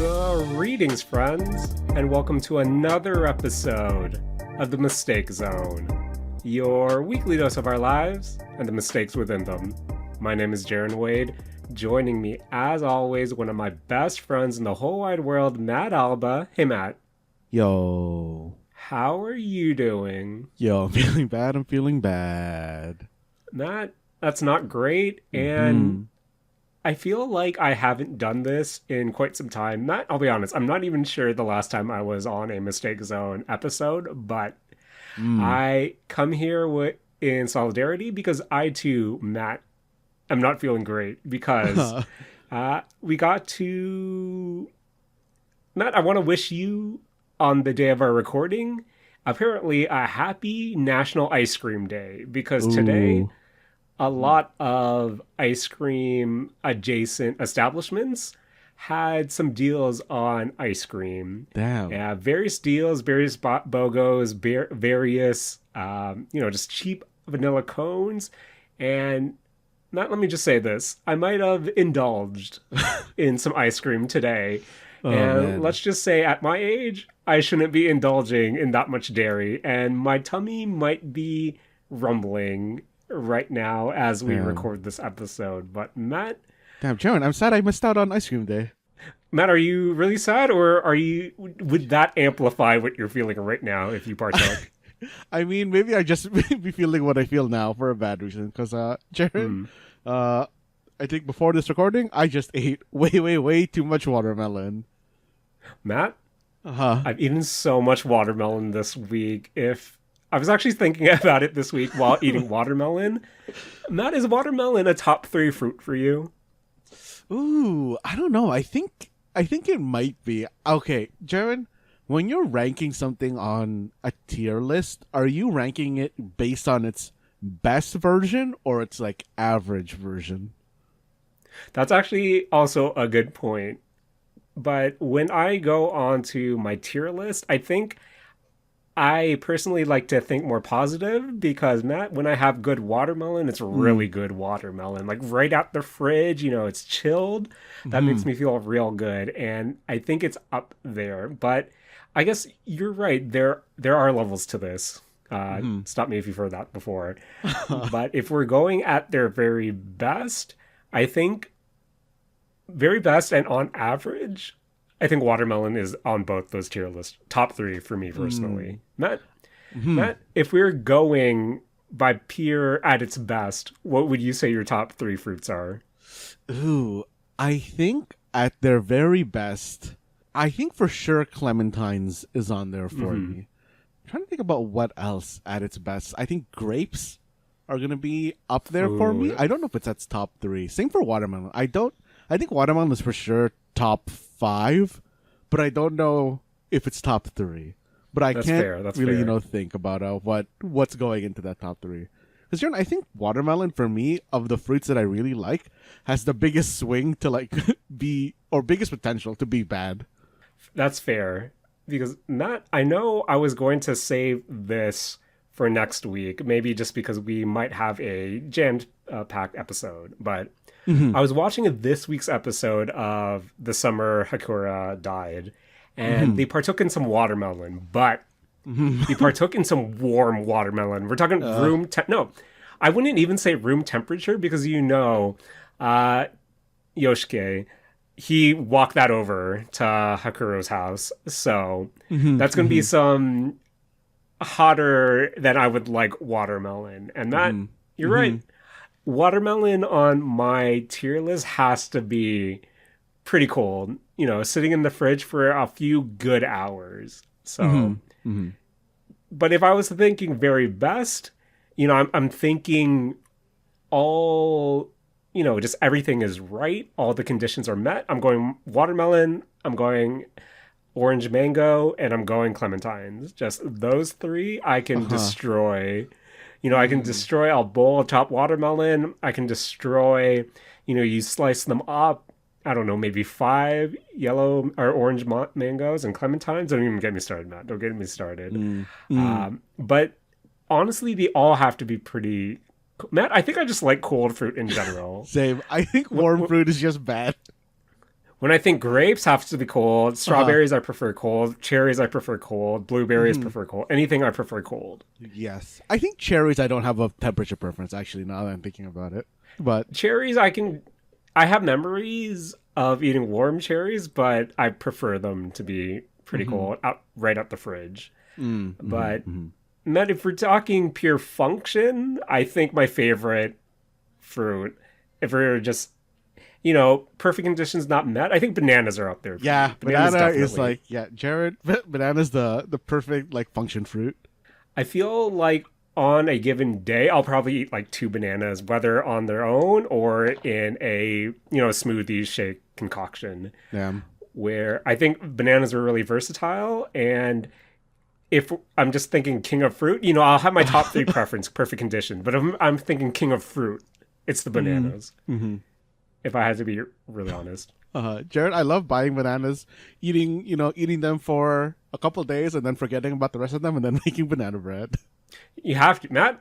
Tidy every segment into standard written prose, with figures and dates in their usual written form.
Greetings, friends, and welcome to another episode of The Mistake Zone, your weekly dose of our lives and the mistakes within them. My name is Jaren Wade. Joining me, as always, one of my best friends in the whole wide world, Matt Alba. Hey, Matt. Yo. How are you doing? Yo, I'm feeling bad. Matt, that's not great, and I feel like I haven't done this in quite some time. Matt, I'll be honest, I'm not even sure the last time I was on a Mistake Zone episode, but I come here in solidarity because I too, Matt, am not feeling great because we got to... Matt, I want to wish you, on the day of our recording, apparently a happy National Ice Cream Day, because today a lot of ice cream adjacent establishments had some deals on ice cream. Damn. Yeah, various deals, various BOGOs, various, just cheap vanilla cones. And Matt, let me just say this. I might have indulged in some ice cream today. Man. Let's just say at my age, I shouldn't be indulging in that much dairy. And my tummy might be rumbling right now as we record this episode. But Matt... Damn, Jaren, I'm sad I missed out on ice cream day. Matt, are you really sad, or would that amplify what you're feeling right now if you partook? I mean, maybe I just be feeling what I feel now for a bad reason. Because, Jaren, I think before this recording, I just ate way too much watermelon. Matt, I've eaten so much watermelon this week. If I was actually thinking about it this week while eating watermelon, Matt, is watermelon a top 3 fruit for you? Ooh, I don't know. I think it might be. Okay, Jaren, when you're ranking something on a tier list, are you ranking it based on its best version or its like average version? That's actually also a good point. But when I go on to my tier list, I think I personally like to think more positive because, Matt, when I have good watermelon, it's really good watermelon. Like right out the fridge, it's chilled. That makes me feel real good. And I think it's up there. But I guess you're right. There are levels to this. Stop me if you've heard that before. But if we're going at their very best, I think very best and on average, I think watermelon is on both those tier lists. Top 3 for me personally. Matt, if we're going by peer at its best, what would you say your top 3 fruits are? Ooh, I think at their very best, I think for sure clementines is on there for me. I'm trying to think about what else at its best. I think grapes are going to be up there for me. I don't know if it's at top 3. Same for watermelon. I think watermelon is for sure top 5, but I don't know if it's top 3. But I can't really, think about what's going into that top 3. Because I think watermelon for me, of the fruits that I really like, has the biggest swing to like be, or biggest potential to be bad. That's fair. Because Matt, I know I was going to save this for next week, maybe just because we might have a jammed packed episode, but I was watching this week's episode of The Summer Hakura Died, and they partook in some watermelon, but they partook in some warm watermelon. We're talking no, I wouldn't even say room temperature because Yoshike, he walked that over to Hakuro's house, so that's going to be some hotter than I would like watermelon. And that, you're right. Watermelon on my tier list has to be pretty cold, sitting in the fridge for a few good hours. So, but if I was thinking very best, I'm thinking all, just everything is right. All the conditions are met. I'm going watermelon, I'm going orange mango, and I'm going clementines. Just those 3 I can destroy. I can destroy a bowl of top watermelon. I can destroy, you slice them up. I don't know, maybe 5 yellow or orange mangoes and clementines. Don't even get me started, Matt. Don't get me started. But honestly, they all have to be pretty... Matt, I think I just like cold fruit in general. Same. I think warm fruit is just bad. When I think grapes have to be cold, strawberries I prefer cold, cherries I prefer cold, blueberries prefer cold. Anything I prefer cold. Yes. I think cherries I don't have a temperature preference actually now that I'm thinking about it. But cherries I have memories of eating warm cherries, but I prefer them to be pretty cold right out the fridge. But Matt, if we're talking pure function, I think my favorite fruit, if we're just perfect conditions not met, I think bananas are up there. Yeah, banana is like, Jared, banana's the perfect like function fruit. I feel like on a given day, I'll probably eat like 2 bananas, whether on their own or in a smoothie shake concoction. Yeah. Where I think bananas are really versatile, and if I'm just thinking king of fruit, I'll have my top 3 preference, perfect condition. But if I'm thinking king of fruit, it's the bananas. If I had to be really honest. Jared, I love buying bananas, eating them for a couple days and then forgetting about the rest of them and then making banana bread. You have to, Matt.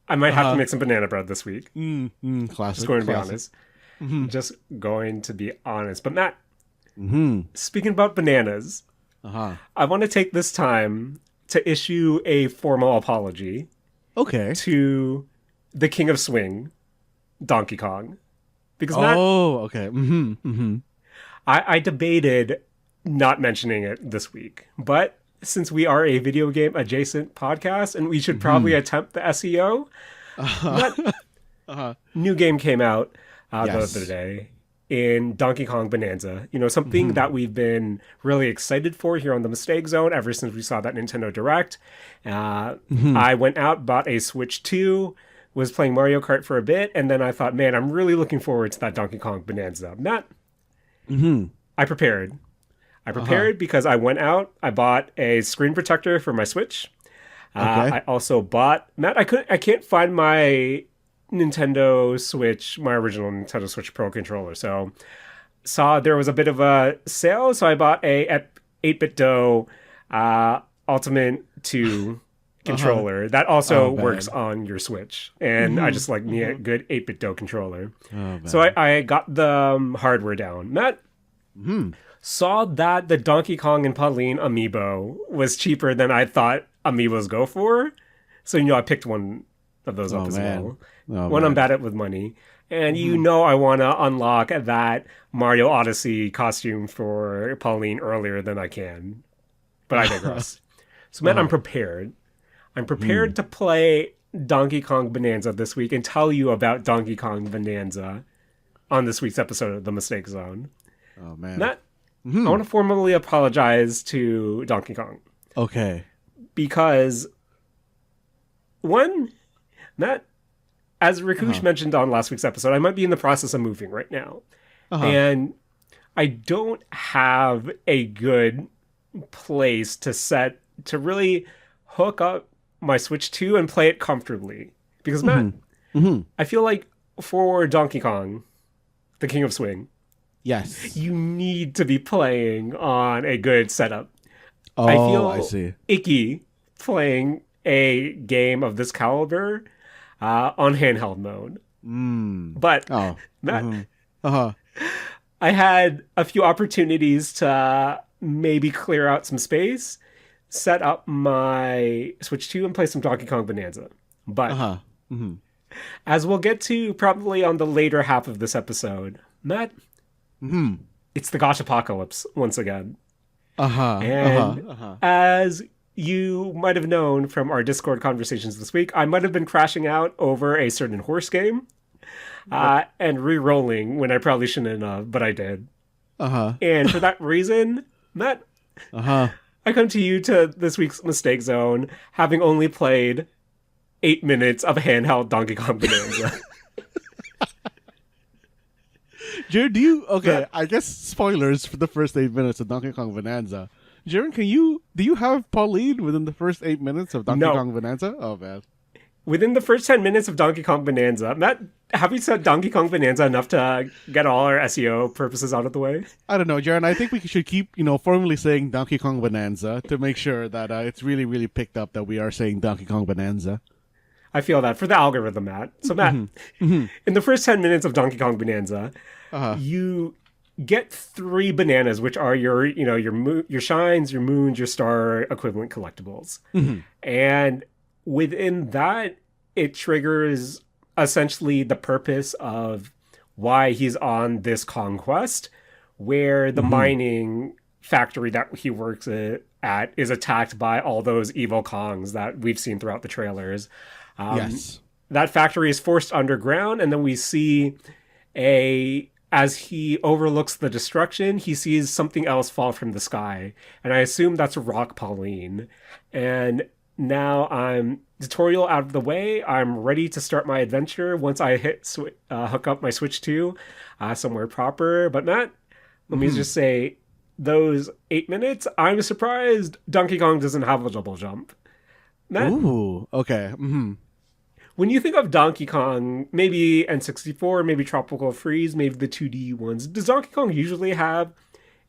I might have to make some banana bread this week. Classic. Just going to be honest. Just going to be honest. But Matt, speaking about bananas, I want to take this time to issue a formal apology. Okay. To the King of Swing, Donkey Kong. Because Matt, okay. I debated not mentioning it this week, but since we are a video game adjacent podcast and we should probably attempt the SEO, new game came out the other day in Donkey Kong Bananza. Something that we've been really excited for here on the Mistake Zone ever since we saw that Nintendo Direct. I went out, bought a Switch 2, was playing Mario Kart for a bit, and then I thought, man, I'm really looking forward to that Donkey Kong Bonanza. Matt, I prepared. Because I went out, I bought a screen protector for my Switch. I also bought, Matt, I can't find my Nintendo Switch, my original Nintendo Switch Pro controller. So saw there was a bit of a sale, so I bought a 8-bit Do Ultimate 2 controller that also works on your Switch, and I just like me a good 8-bit Do controller. So I got the hardware down. Matt saw that the Donkey Kong and Pauline amiibo was cheaper than I thought amiibos go for, so I picked one of those up as well. When I'm bad at with money, and I want to unlock that Mario Odyssey costume for Pauline earlier than I can, but I digress. So Matt, I'm prepared. I'm prepared to play Donkey Kong Bonanza this week and tell you about Donkey Kong Bonanza on this week's episode of The Mistake Zone. Oh, man. Matt, I want to formally apologize to Donkey Kong. Okay. Because, one, Matt, as Rakush mentioned on last week's episode, I might be in the process of moving right now. And I don't have a good place to really hook up my Switch 2 and play it comfortably. Because, Matt, I feel like for Donkey Kong, the King of Swing, you need to be playing on a good setup. I see. Icky playing a game of this caliber on handheld mode. But, Matt, I had a few opportunities to maybe clear out some space, set up my Switch 2 and play some Donkey Kong Bonanza. But as we'll get to probably on the later half of this episode, Matt, it's the Gachapocalypse once again. As you might have known from our Discord conversations this week, I might have been crashing out over a certain horse game and re-rolling when I probably shouldn't have, but I did. And for that reason, Matt, I come to you to this week's Mistake Zone, having only played 8 minutes of handheld Donkey Kong Bonanza. Jared, I guess spoilers for the first 8 minutes of Donkey Kong Bonanza. Jared, do you have Pauline within the first 8 minutes of Donkey Kong Bonanza? Oh, man. Within the first 10 minutes of Donkey Kong Bonanza, Matt, have we said Donkey Kong Bonanza enough to get all our SEO purposes out of the way? I don't know, Jaren. I think we should keep, formally saying Donkey Kong Bonanza to make sure that it's really, really picked up that we are saying Donkey Kong Bonanza. I feel that for the algorithm, Matt. So, Matt, in the first 10 minutes of Donkey Kong Bonanza, you get 3 bananas, which are your shines, your moons, your star equivalent collectibles. And within that, it triggers essentially the purpose of why he's on this conquest, where the mining factory that he works at is attacked by all those evil Kongs that we've seen throughout the trailers. Yes. That factory is forced underground, and then we see as he overlooks the destruction, he sees something else fall from the sky. And I assume that's Rock Pauline. And now I'm tutorial out of the way. I'm ready to start my adventure once I hook up my Switch 2 somewhere proper. But Matt, let me just say, those 8 minutes, I'm surprised Donkey Kong doesn't have a double jump. Matt, Ooh, okay. when you think of Donkey Kong, maybe N64, maybe Tropical Freeze, maybe the 2D ones, does Donkey Kong usually have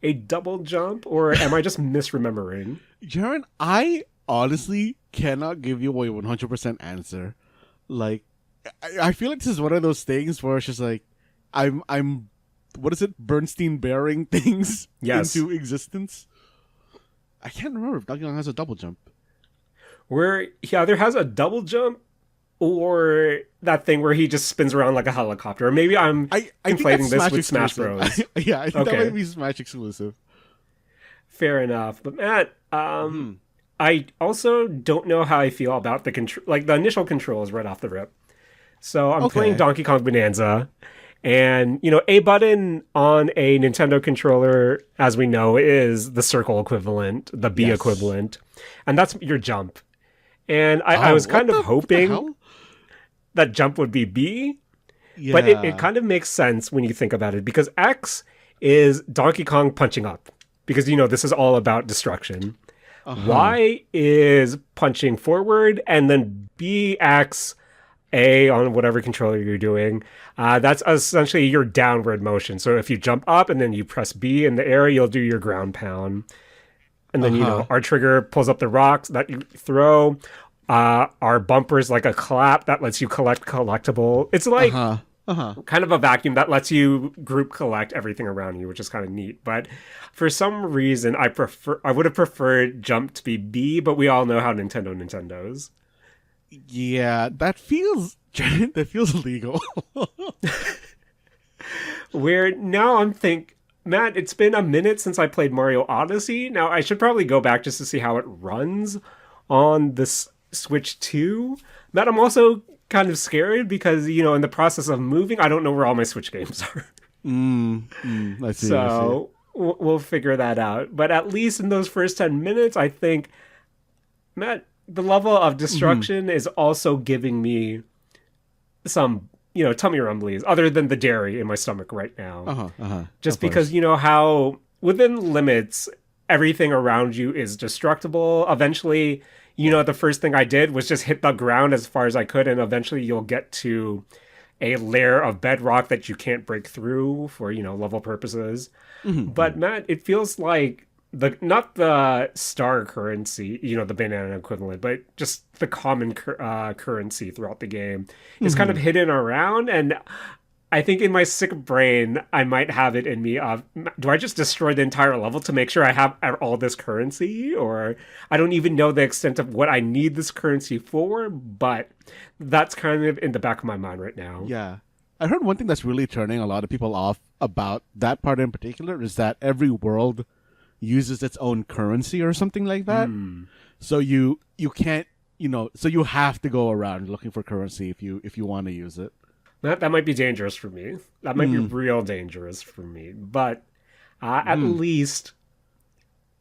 a double jump, or am I just misremembering? Jaren, I honestly cannot give you a 100% answer. Like, I feel like this is one of those things where it's just like, I'm what is it, Bernstein bearing things into existence. I can't remember if Donkey Kong has a double jump. Where he either has a double jump or that thing where he just spins around like a helicopter. Or maybe I'm conflating this with Smash Bros. Yeah, I think that might be Smash exclusive. Fair enough. But Matt, I also don't know how I feel about the initial controls right off the rip. So I'm playing Donkey Kong Bonanza, and A button on a Nintendo controller, as we know, is the circle equivalent, the B equivalent, and that's your jump. And I was kind of hoping that jump would be B, but it kind of makes sense when you think about it, because X is Donkey Kong punching up, because this is all about destruction. Y is punching forward, and then BX, A on whatever controller you're doing, that's essentially your downward motion. So if you jump up and then you press B in the air, you'll do your ground pound. And then, our trigger pulls up the rocks that you throw. Our bumper is like a clap that lets you collect collectible. It's like kind of a vacuum that lets you group collect everything around you, which is kind of neat. But for some reason, I would have preferred jump to be B, but we all know how Nintendo's. Yeah, that feels legal. Where now Matt, it's been a minute since I played Mario Odyssey. Now, I should probably go back just to see how it runs on this Switch 2. Matt, I'm also kind of scared because, in the process of moving, I don't know where all my Switch games are. I see. So we'll figure that out. But at least in those first 10 minutes, I think, Matt, the level of destruction is also giving me some tummy rumblies, other than the dairy in my stomach right now. Just because, how within limits, everything around you is destructible. Eventually, the first thing I did was just hit the ground as far as I could, and eventually you'll get to a layer of bedrock that you can't break through for, level purposes. But Matt, it feels like not the star currency, the banana equivalent, but just the common currency throughout the game is kind of hidden around. And I think in my sick brain, I might have it in me of, do I just destroy the entire level to make sure I have all this currency? Or I don't even know the extent of what I need this currency for, but that's kind of in the back of my mind right now. Yeah. I heard one thing that's really turning a lot of people off about that part in particular is that every world uses its own currency or something like that. So you can't, so you have to go around looking for currency if you want to use it. That might be dangerous for me. That might be real dangerous for me. But at least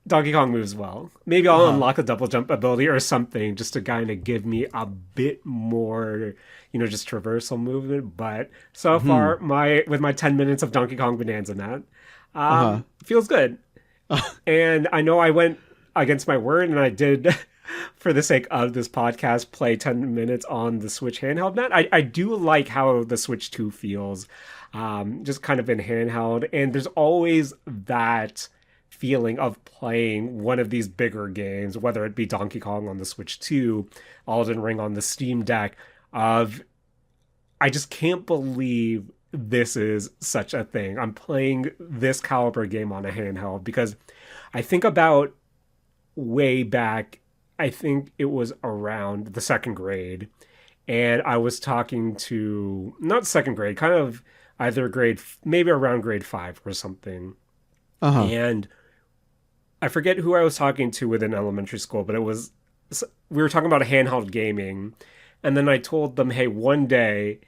Donkey Kong moves well. Maybe I'll unlock a double jump ability or something just to kind of give me a bit more, just traversal movement. But so far, with my 10 minutes of Donkey Kong Bonanza, Matt, feels good. And I know I went against my word, and I did, for the sake of this podcast, play 10 minutes on the Switch handheld. Matt, I do like how the Switch 2 feels, just kind of in handheld. And there's always that feeling of playing one of these bigger games, whether it be Donkey Kong on the Switch 2, Elden Ring on the Steam Deck, I just can't believe this is such a thing. I'm playing this caliber game on a handheld because I think about way back, I think it was around the second grade, and I was talking to, not second grade, kind of either maybe around grade five or something. Uh-huh. And I forget who I was talking to within elementary school, but we were talking about handheld gaming. And then I told them, hey, one day,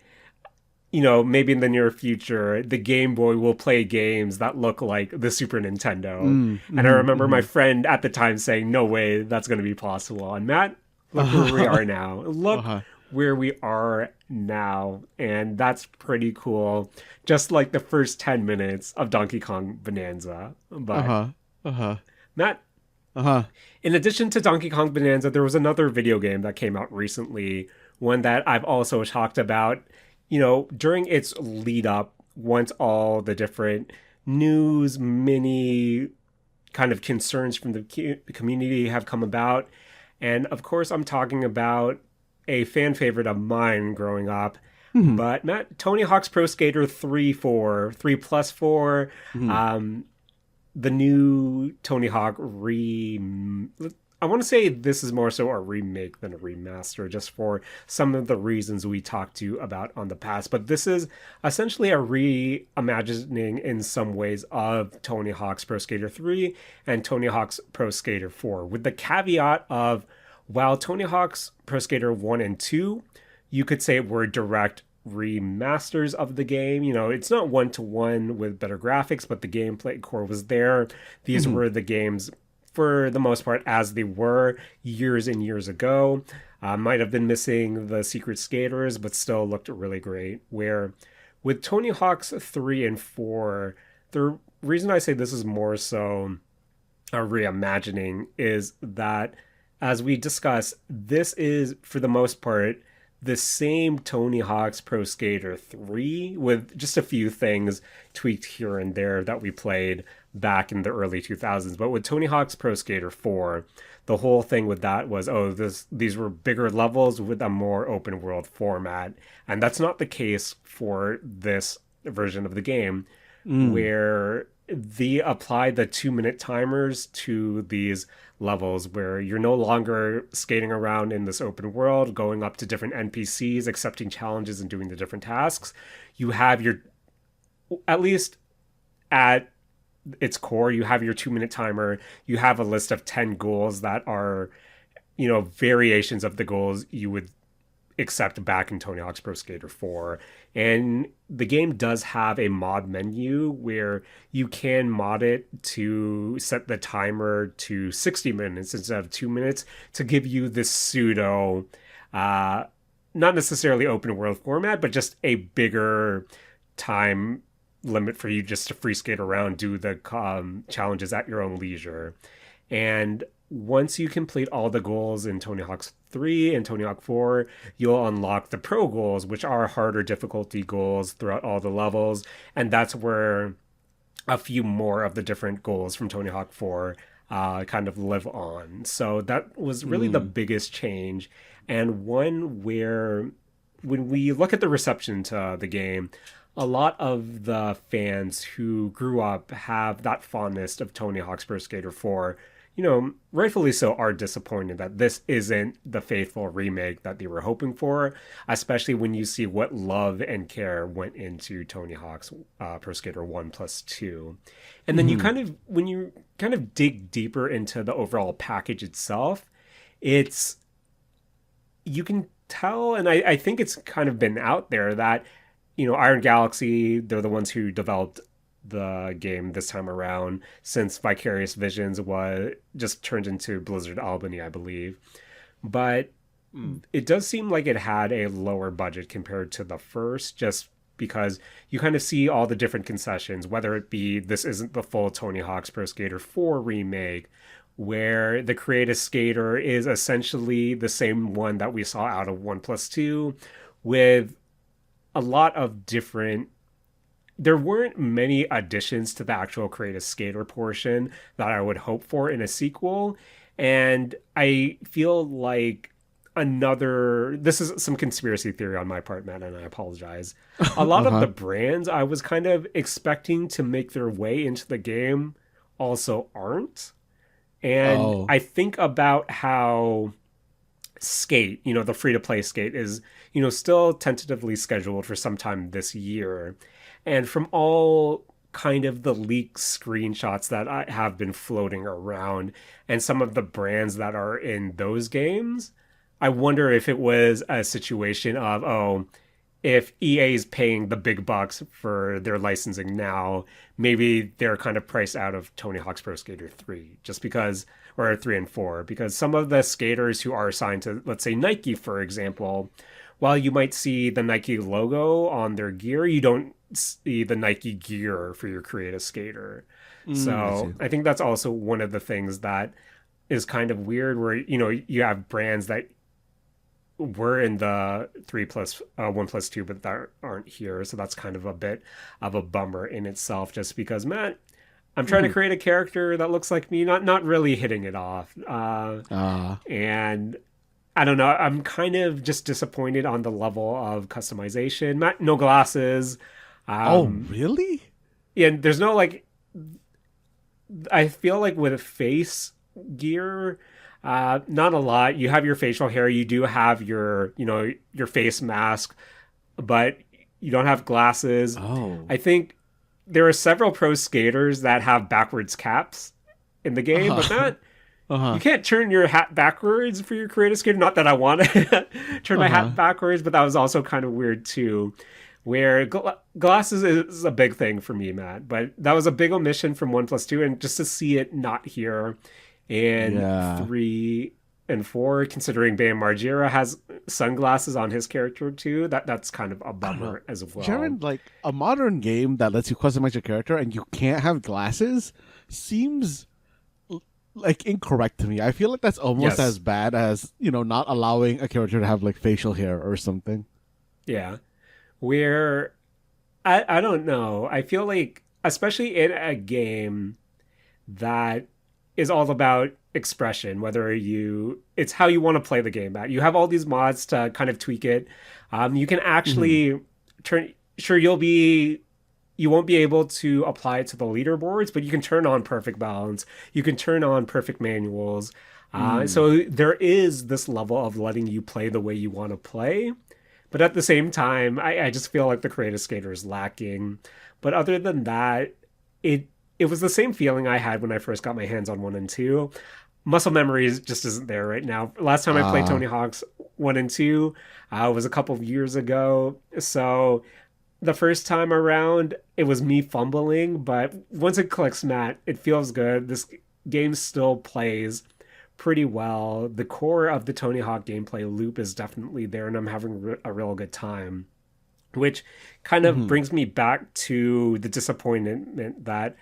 maybe in the near future, the Game Boy will play games that look like the Super Nintendo. Mm-hmm, And I remember my mm-hmm. friend at the time saying, no way, that's going to be possible. And Matt, look where we are now. Look where we are now. And that's pretty cool. Just like the first 10 minutes of Donkey Kong Bonanza. But Matt, in addition to Donkey Kong Bonanza, there was another video game that came out recently, one that I've also talked about, during its lead up, once all the different news, mini kind of concerns from the community have come about. And of course, I'm talking about a fan favorite of mine growing up. Mm-hmm. But Matt, Tony Hawk's Pro Skater 3+4, the new Tony Hawk I want to say this is more so a remake than a remaster, just for some of the reasons we talked to you about on the past. But this is essentially a reimagining in some ways of Tony Hawk's Pro Skater 3 and Tony Hawk's Pro Skater 4, with the caveat of, while Tony Hawk's Pro Skater 1 and 2, you could say were direct remasters of the game. It's not one-to-one with better graphics, but the gameplay core was there. These were the games, for the most part, as they were years and years ago. Might have been missing the Secret Skaters, but still looked really great. Where with Tony Hawk's 3 and 4, the reason I say this is more so a reimagining is that, as we discussed, this is, for the most part, the same Tony Hawk's Pro Skater 3 with just a few things tweaked here and there that we played back in the early 2000s. But with Tony Hawk's Pro Skater 4, the whole thing with that was, these were bigger levels with a more open world format. And that's not the case for this version of the game, where they applied the 2-minute timers to these levels, where you're no longer skating around in this open world, going up to different NPCs, accepting challenges and doing the different tasks. You have at least at its core, you have your 2-minute timer. You have a list of 10 goals that are, variations of the goals you would accept back in Tony Hawk's Pro Skater 4. And the game does have a mod menu where you can mod it to set the timer to 60 minutes instead of 2 minutes to give you this pseudo, not necessarily open world format, but just a bigger time limit for you just to free skate around, do the challenges at your own leisure. And once you complete all the goals in Tony Hawk's 3 and Tony Hawk 4, you'll unlock the pro goals, which are harder difficulty goals throughout all the levels. And that's where a few more of the different goals from Tony Hawk 4 kind of live on. So that was really the biggest change. And one where, when we look at the reception to the game, a lot of the fans who grew up have that fondness of Tony Hawk's Pro Skater 4, rightfully so, are disappointed that this isn't the faithful remake that they were hoping for, especially when you see what love and care went into Tony Hawk's Pro Skater 1+2. And then when you kind of dig deeper into the overall package itself, you can tell, and I think it's kind of been out there, that, Iron Galaxy, they're the ones who developed the game this time around, since Vicarious Visions was just turned into Blizzard Albany, I believe. But it does seem like it had a lower budget compared to the first, just because you kind of see all the different concessions, whether it be this isn't the full Tony Hawk's Pro Skater 4 remake, where the creative skater is essentially the same one that we saw out of 1+2, with a lot of different. There weren't many additions to the actual creative skater portion that I would hope for in a sequel. And I feel like this is some conspiracy theory on my part, Matt, and I apologize. A lot of Uh-huh. the brands I was kind of expecting to make their way into the game also aren't. And Oh. I think about how Skate, the free to play Skate is, still tentatively scheduled for sometime this year. And from all kind of the leaked screenshots that I have been floating around and some of the brands that are in those games, I wonder if it was a situation of, oh, if EA is paying the big bucks for their licensing now, maybe they're kind of priced out of Tony Hawk's Pro Skater 3 just because, or 3 and 4, because some of the skaters who are assigned to, let's say, Nikke, for example, while you might see the Nikke logo on their gear, you don't see the Nikke gear for your creative skater. I So see. I think that's also one of the things that is kind of weird where, you have brands that were in the 1+2 but that aren't here, so that's kind of a bit of a bummer in itself, just because, Matt, I'm trying to create a character that looks like me, not really hitting it off, and I don't know, I'm kind of just disappointed on the level of customization. Matt, no glasses. Oh, really? Yeah, there's no, like, I feel like with face gear, not a lot. You have your facial hair, you do have your face mask, but you don't have glasses. Oh. I think there are several pro skaters that have backwards caps in the game, but not. You can't turn your hat backwards for your creative skater. Not that I want to turn my hat backwards, but that was also kind of weird too. Where glasses is a big thing for me, Matt. But that was a big omission from 1+2, and just to see it not here in Yeah. 3 and 4, considering Bam Margera has sunglasses on his character too, that's kind of a bummer as well. Jaren, like a modern game that lets you customize your character and you can't have glasses seems like incorrect to me. I feel like that's almost Yes. as bad as, not allowing a character to have like facial hair or something. Yeah. Where I don't know. I feel like, especially in a game that is all about expression, it's how you want to play the game, Matt. You have all these mods to kind of tweak it. You can actually you won't be able to apply it to the leaderboards, but you can turn on perfect balance. You can turn on perfect manuals. So there is this level of letting you play the way you want to play. But at the same time, I just feel like the creative skater is lacking. But other than that, it was the same feeling I had when I first got my hands on 1 and 2. Muscle memory just isn't there right now. Last time I played Tony Hawk's 1 and 2 was a couple of years ago. So the first time around, it was me fumbling. But once it clicks, Matt, it feels good. This game still plays pretty well. The core of the Tony Hawk gameplay loop is definitely there, and I'm having a real good time. Which kind of brings me back to the disappointment that,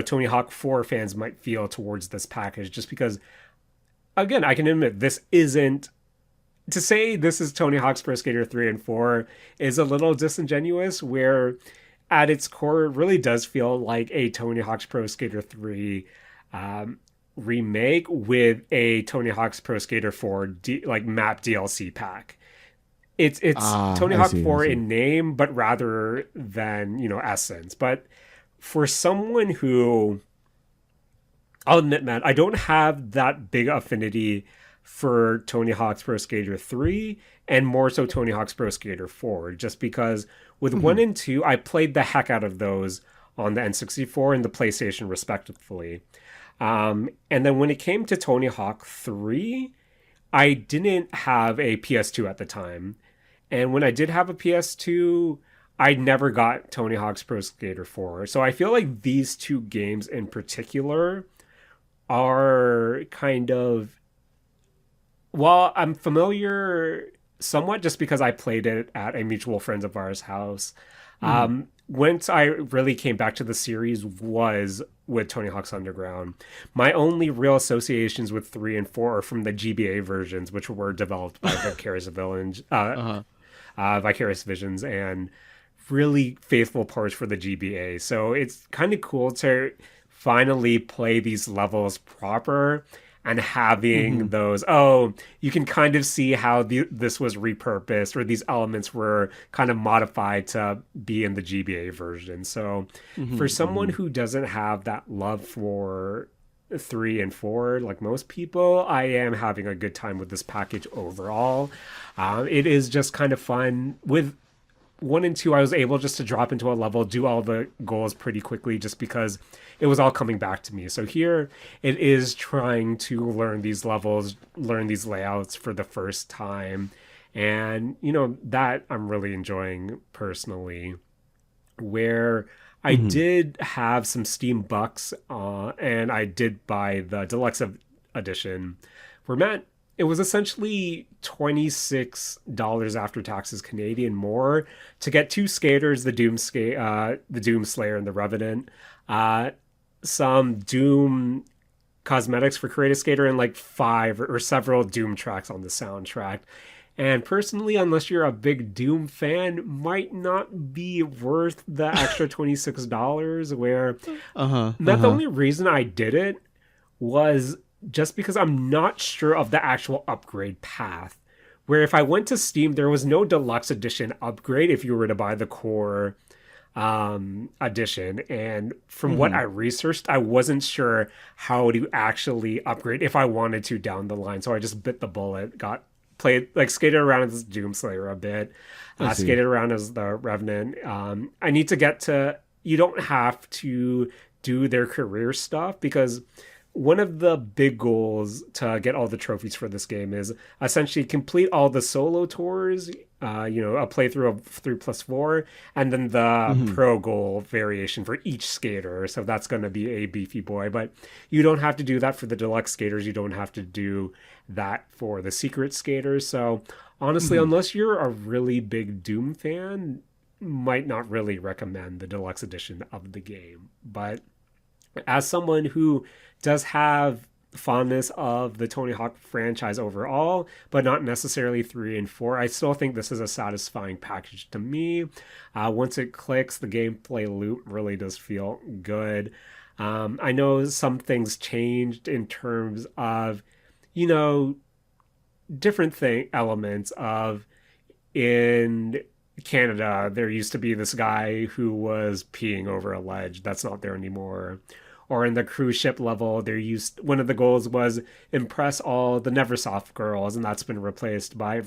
Tony Hawk 4 fans might feel towards this package, just because, again, I can admit this isn't. To say this is Tony Hawk's Pro Skater 3 and 4 is a little disingenuous, where at its core, it really does feel like a Tony Hawk's Pro Skater 3 remake with a Tony Hawk's Pro Skater 4 map DLC pack. It's Tony Hawk 4 in name, but rather than, essence. But for someone who, I'll admit, man, I don't have that big affinity for Tony Hawk's Pro Skater 3 and more so Tony Hawk's Pro Skater 4, just because with 1 and 2, I played the heck out of those on the N64 and the PlayStation respectively. And then when it came to Tony Hawk 3, I didn't have a PS2 at the time. And when I did have a PS2, I never got Tony Hawk's Pro Skater 4. So I feel like these two games in particular are kind of, while I'm familiar somewhat just because I played it at a mutual friend of ours' house, once I really came back to the series was with Tony Hawk's Underground. My only real associations with 3 and 4 are from the GBA versions, which were developed by Vicarious Visions, and really faithful parts for the GBA. So it's kind of cool to finally play these levels proper and having those, you can kind of see how this was repurposed, or these elements were kind of modified to be in the GBA version. So for someone who doesn't have that love for 3 and 4 like most people, I am having a good time with this package overall. It is just kind of fun. With 1 and 2, I was able just to drop into a level, do all the goals pretty quickly, just because it was all coming back to me. So here it is trying to learn these levels, learn these layouts for the first time. And, that I'm really enjoying personally. Where I did have some Steam bucks, and I did buy the deluxe edition, where Matt, it was essentially $26 after taxes Canadian more to get 2 skaters, the Doom Slayer and the Revenant, some Doom cosmetics for Creative Skater, and like 5 or several Doom tracks on the soundtrack. And personally, unless you're a big Doom fan, might not be worth the extra $26. Where the only reason I did it was just because I'm not sure of the actual upgrade path. Where if I went to Steam, there was no deluxe edition upgrade if you were to buy the core edition. And from what I researched, I wasn't sure how to actually upgrade if I wanted to down the line. So I just bit the bullet, skated around as Doom Slayer a bit, skated around as the Revenant. I need to get to, you don't have to do their career stuff, because one of the big goals to get all the trophies for this game is essentially complete all the solo tours, a playthrough of 3+4, and then the pro goal variation for each skater. So that's going to be a beefy boy, but you don't have to do that for the deluxe skaters. You don't have to do that for the secret skaters. So honestly, unless you're a really big Doom fan, might not really recommend the deluxe edition of the game. But as someone who does have fondness of the Tony Hawk franchise overall, but not necessarily 3 and 4, I still think this is a satisfying package to me. Once it clicks, the gameplay loop really does feel good. I know some things changed in terms of, different elements of, in Canada, there used to be this guy who was peeing over a ledge. That's not there anymore. Or in the cruise ship level, one of the goals was impress all the Neversoft girls, and that's been replaced by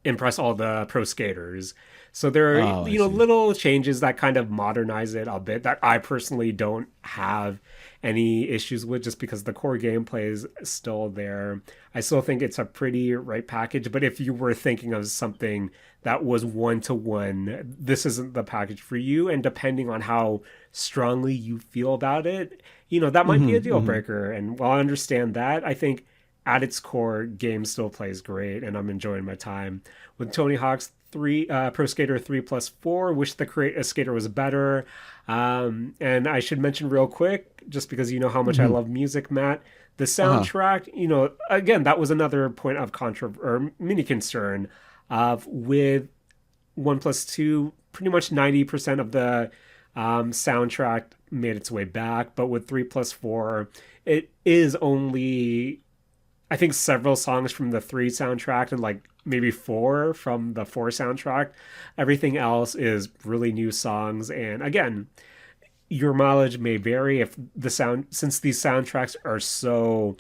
impress all the pro skaters. So there are little changes that kind of modernize it a bit that I personally don't have any issues with, just because the core gameplay is still there. I still think it's a pretty right package, but if you were thinking of something that was 1-to-1, this isn't the package for you. And depending on how strongly you feel about it, that might be a deal breaker. And while I understand that, I think at its core, game still plays great, and I'm enjoying my time with Tony Hawk's Pro Skater 3+4. Wish the Create a Skater was better. And I should mention real quick, just because you know how much I love music, Matt, the soundtrack, again, that was another point of mini concern of, with 1+2, pretty much 90% of the soundtrack made its way back. But with 3+4, it is only, I think, several songs from the 3 soundtrack and like maybe 4 from the 4 soundtrack. Everything else is really new songs. And again, your mileage may vary if since these soundtracks are so,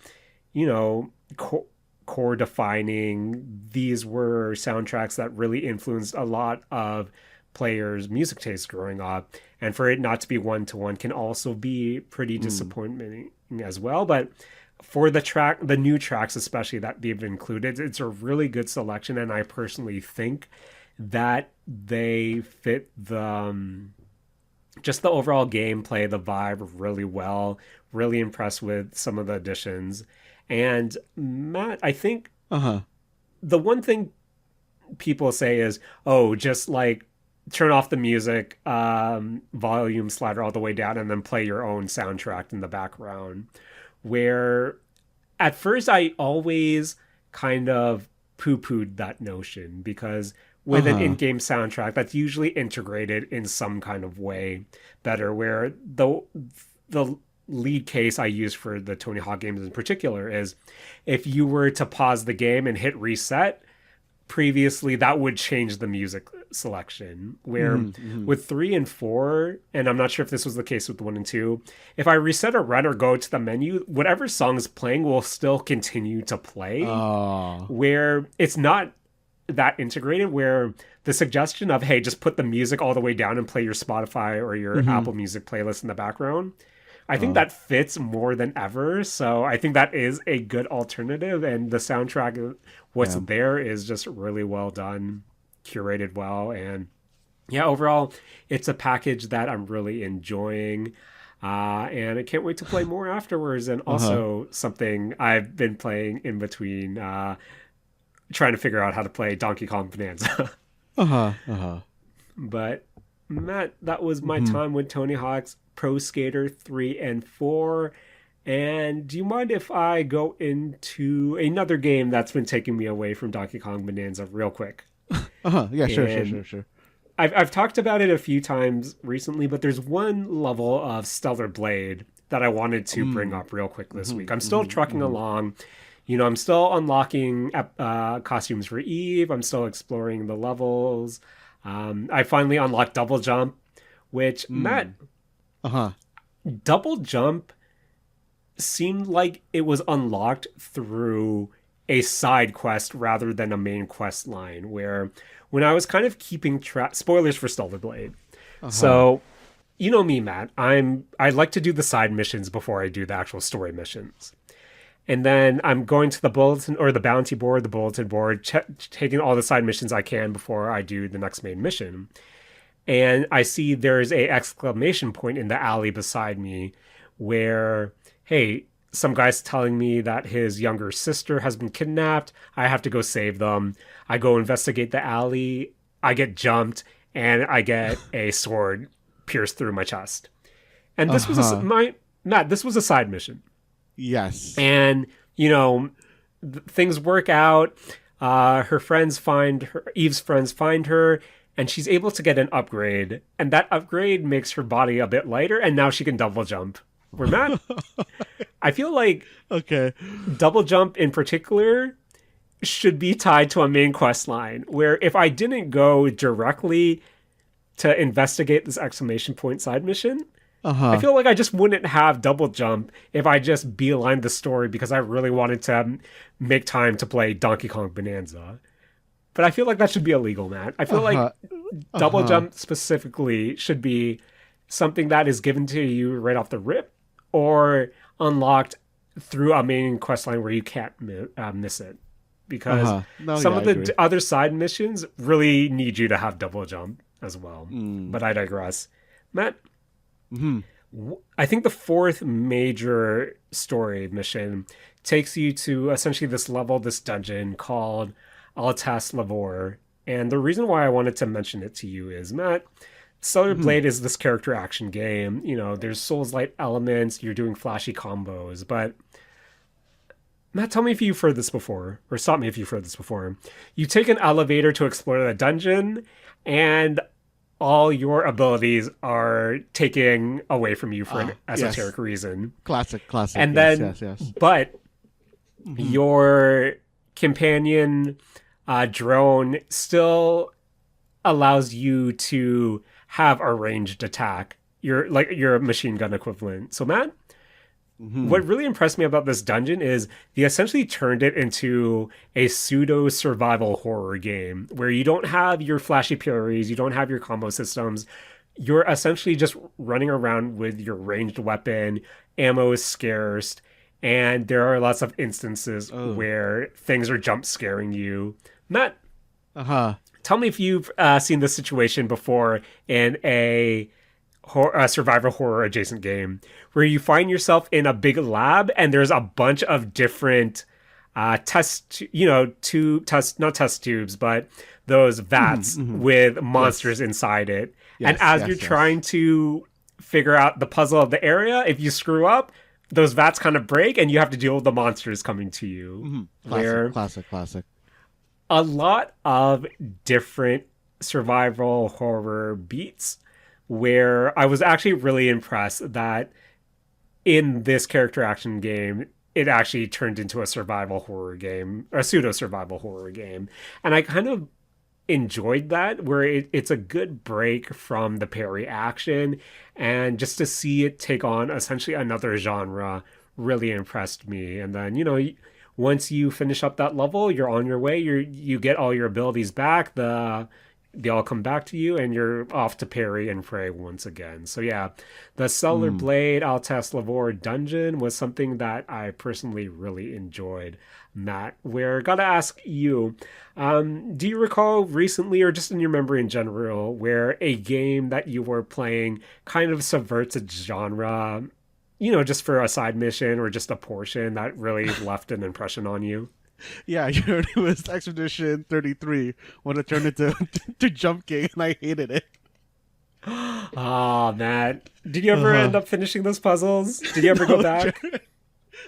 core defining. These were soundtracks that really influenced a lot of players' music tastes growing up. And for it not to be 1-to-1 can also be pretty disappointing as well. But for the new tracks especially that they've included, it's a really good selection, and I personally think that they fit just the overall gameplay, the vibe really well. Really impressed with some of the additions. And Matt, I think the one thing people say is, just like turn off the music volume slider all the way down and then play your own soundtrack in the background. Where at first I always kind of poo-pooed that notion, because with an in-game soundtrack that's usually integrated in some kind of way better, where the lead case I use for the Tony Hawk games in particular is if you were to pause the game and hit reset, previously that would change the music selection. Where with 3 and 4, and I'm not sure if this was the case with 1 and 2, if I reset a run or go to the menu, whatever song is playing will still continue to play. Where it's not that integrated, where the suggestion of, hey, just put the music all the way down and play your Spotify or your Apple Music playlist in the background, I think that fits more than ever. So I think that is a good alternative, and the soundtrack, what's there is just really well done, curated well, and yeah, overall it's a package that I'm really enjoying, and I can't wait to play more afterwards. And also something I've been playing in between, trying to figure out how to play Donkey Kong Bonanza. But Matt, that was my time with Tony Hawk's Pro Skater 3 and 4. And do you mind if I go into another game that's been taking me away from Donkey Kong Bonanza real quick? Yeah, sure. I've talked about it a few times recently, but there's one level of Stellar Blade that I wanted to bring up real quick this week. I'm still trucking along. You know, I'm still unlocking costumes for Eve. I'm still exploring the levels. I finally unlocked Double Jump, which, Matt, Double Jump seemed like it was unlocked through a side quest rather than a main quest line, where when I was kind of keeping track, spoilers for Stellar Blade. So, you know me, Matt, I like to do the side missions before I do the actual story missions. And then I'm going to the bulletin or the bounty board, the bulletin board, taking all the side missions I can before I do the next main mission. And I see there's a exclamation point in the alley beside me where, hey, some guy's telling me that his younger sister has been kidnapped. I have to go save them. I go investigate the alley. I get jumped and I get a sword pierced through my chest. And this was Matt, this was a side mission. Yes. And, you know, things work out. Her friends find her, Eve's friends find her, and she's able to get an upgrade. And that upgrade makes her body a bit lighter, and now she can double jump. We're Matt. I feel like double jump in particular should be tied to a main quest line, where if I didn't go directly to investigate this exclamation point side mission, I feel like I just wouldn't have double jump if I just beelined the story because I really wanted to make time to play Donkey Kong Bonanza. But I feel like that should be illegal, Matt. I feel like double jump specifically should be something that is given to you right off the rip or unlocked through a main quest line where you can't miss it. Because some of the other side missions really need you to have double jump as well. But I digress. Matt, I think the fourth major story mission takes you to essentially this level, this dungeon called Altas Lavor. And the reason why I wanted to mention it to you is, Matt, Stellar Blade is this character action game. You know, there's Souls-like elements, you're doing flashy combos, but Matt, tell me if you've heard this before, or stop me if you've heard this before. You take an elevator to explore the dungeon, and all your abilities are taken away from you for an esoteric reason. Classic. And then, but your companion drone still allows you to have a ranged attack. You're like your machine gun equivalent. So, Matt, what really impressed me about this dungeon is they essentially turned it into a pseudo survival horror game where you don't have your flashy parries, you don't have your combo systems. You're essentially just running around with your ranged weapon, ammo is scarce, and there are lots of instances where things are jump scaring you. Matt, tell me if you've seen this situation before in a survival horror adjacent game where you find yourself in a big lab and there's a bunch of different not test tubes, but those vats with monsters inside it. And as you're trying to figure out the puzzle of the area, if you screw up, those vats kind of break and you have to deal with the monsters coming to you. Classic. A lot of different survival horror beats where I was actually really impressed that in this character action game, it actually turned into a survival horror game, a pseudo survival horror game. And I kind of enjoyed that, where it's a good break from the parry action, and just to see it take on essentially another genre really impressed me. And then, once you finish up that level, you're on your way. You get all your abilities back. They all come back to you, and you're off to parry and pray once again. So yeah, the Stellar Blade Altas Lavor dungeon was something that I personally really enjoyed. Matt, where gotta ask you, do you recall recently, or just in your memory in general, where a game that you were playing kind of subverts a genre, just for a side mission or just a portion that really left an impression on you? Yeah, you heard it was Expedition 33 when it turned into to Jump King, and I hated it. Oh, man. Did you ever end up finishing those puzzles? Did you ever go back?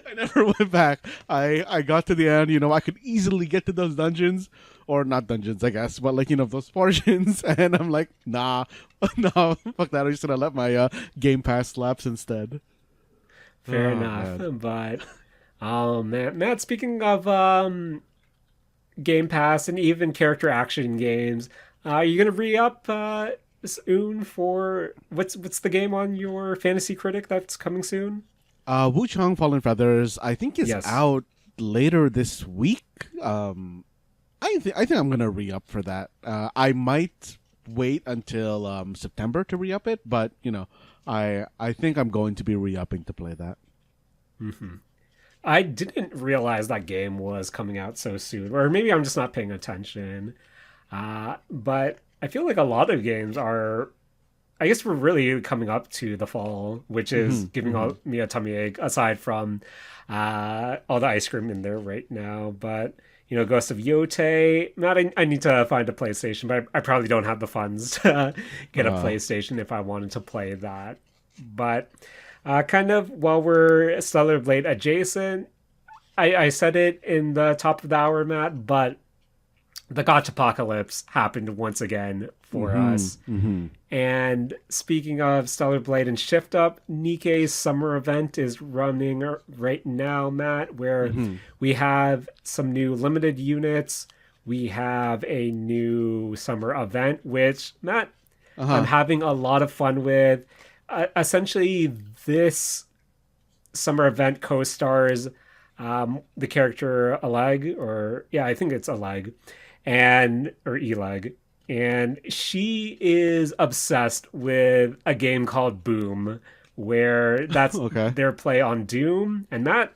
I never went back. I got to the end, I could easily get to those dungeons, or not dungeons, I guess, but like, those portions, and I'm like, nah, no, fuck that. I'm just gonna let my Game Pass lapse instead. Fair enough, man. But... oh, man. Matt, speaking of Game Pass and even character action games, are you going to re-up soon for... What's the game on your Fantasy Critic that's coming soon? Wu Chang Fallen Feathers, I think, is out later this week. I think I'm going to re-up for that. I might wait until September to re-up it, but, I think I'm going to be re-upping to play that. Mm-hmm. I didn't realize that game was coming out so soon, or maybe I'm just not paying attention. But I feel like a lot of games are, I guess we're really coming up to the fall, which is giving me a tummy ache, aside from all the ice cream in there right now. But, Ghost of Yote, Matt, I need to find a PlayStation, but I probably don't have the funds to get a PlayStation if I wanted to play that. But... kind of while we're Stellar Blade adjacent, I said it in the top of the hour, Matt, but the Gachapocalypse happened once again for us. Mm-hmm. And speaking of Stellar Blade and Shift Up, Nikke's summer event is running right now, Matt, where we have some new limited units. We have a new summer event, which, Matt, I'm having a lot of fun with. Essentially, this summer event co-stars the character Aleg, I think it's Aleg, or Eleg, and she is obsessed with a game called Boom, where that's their play on Doom, and that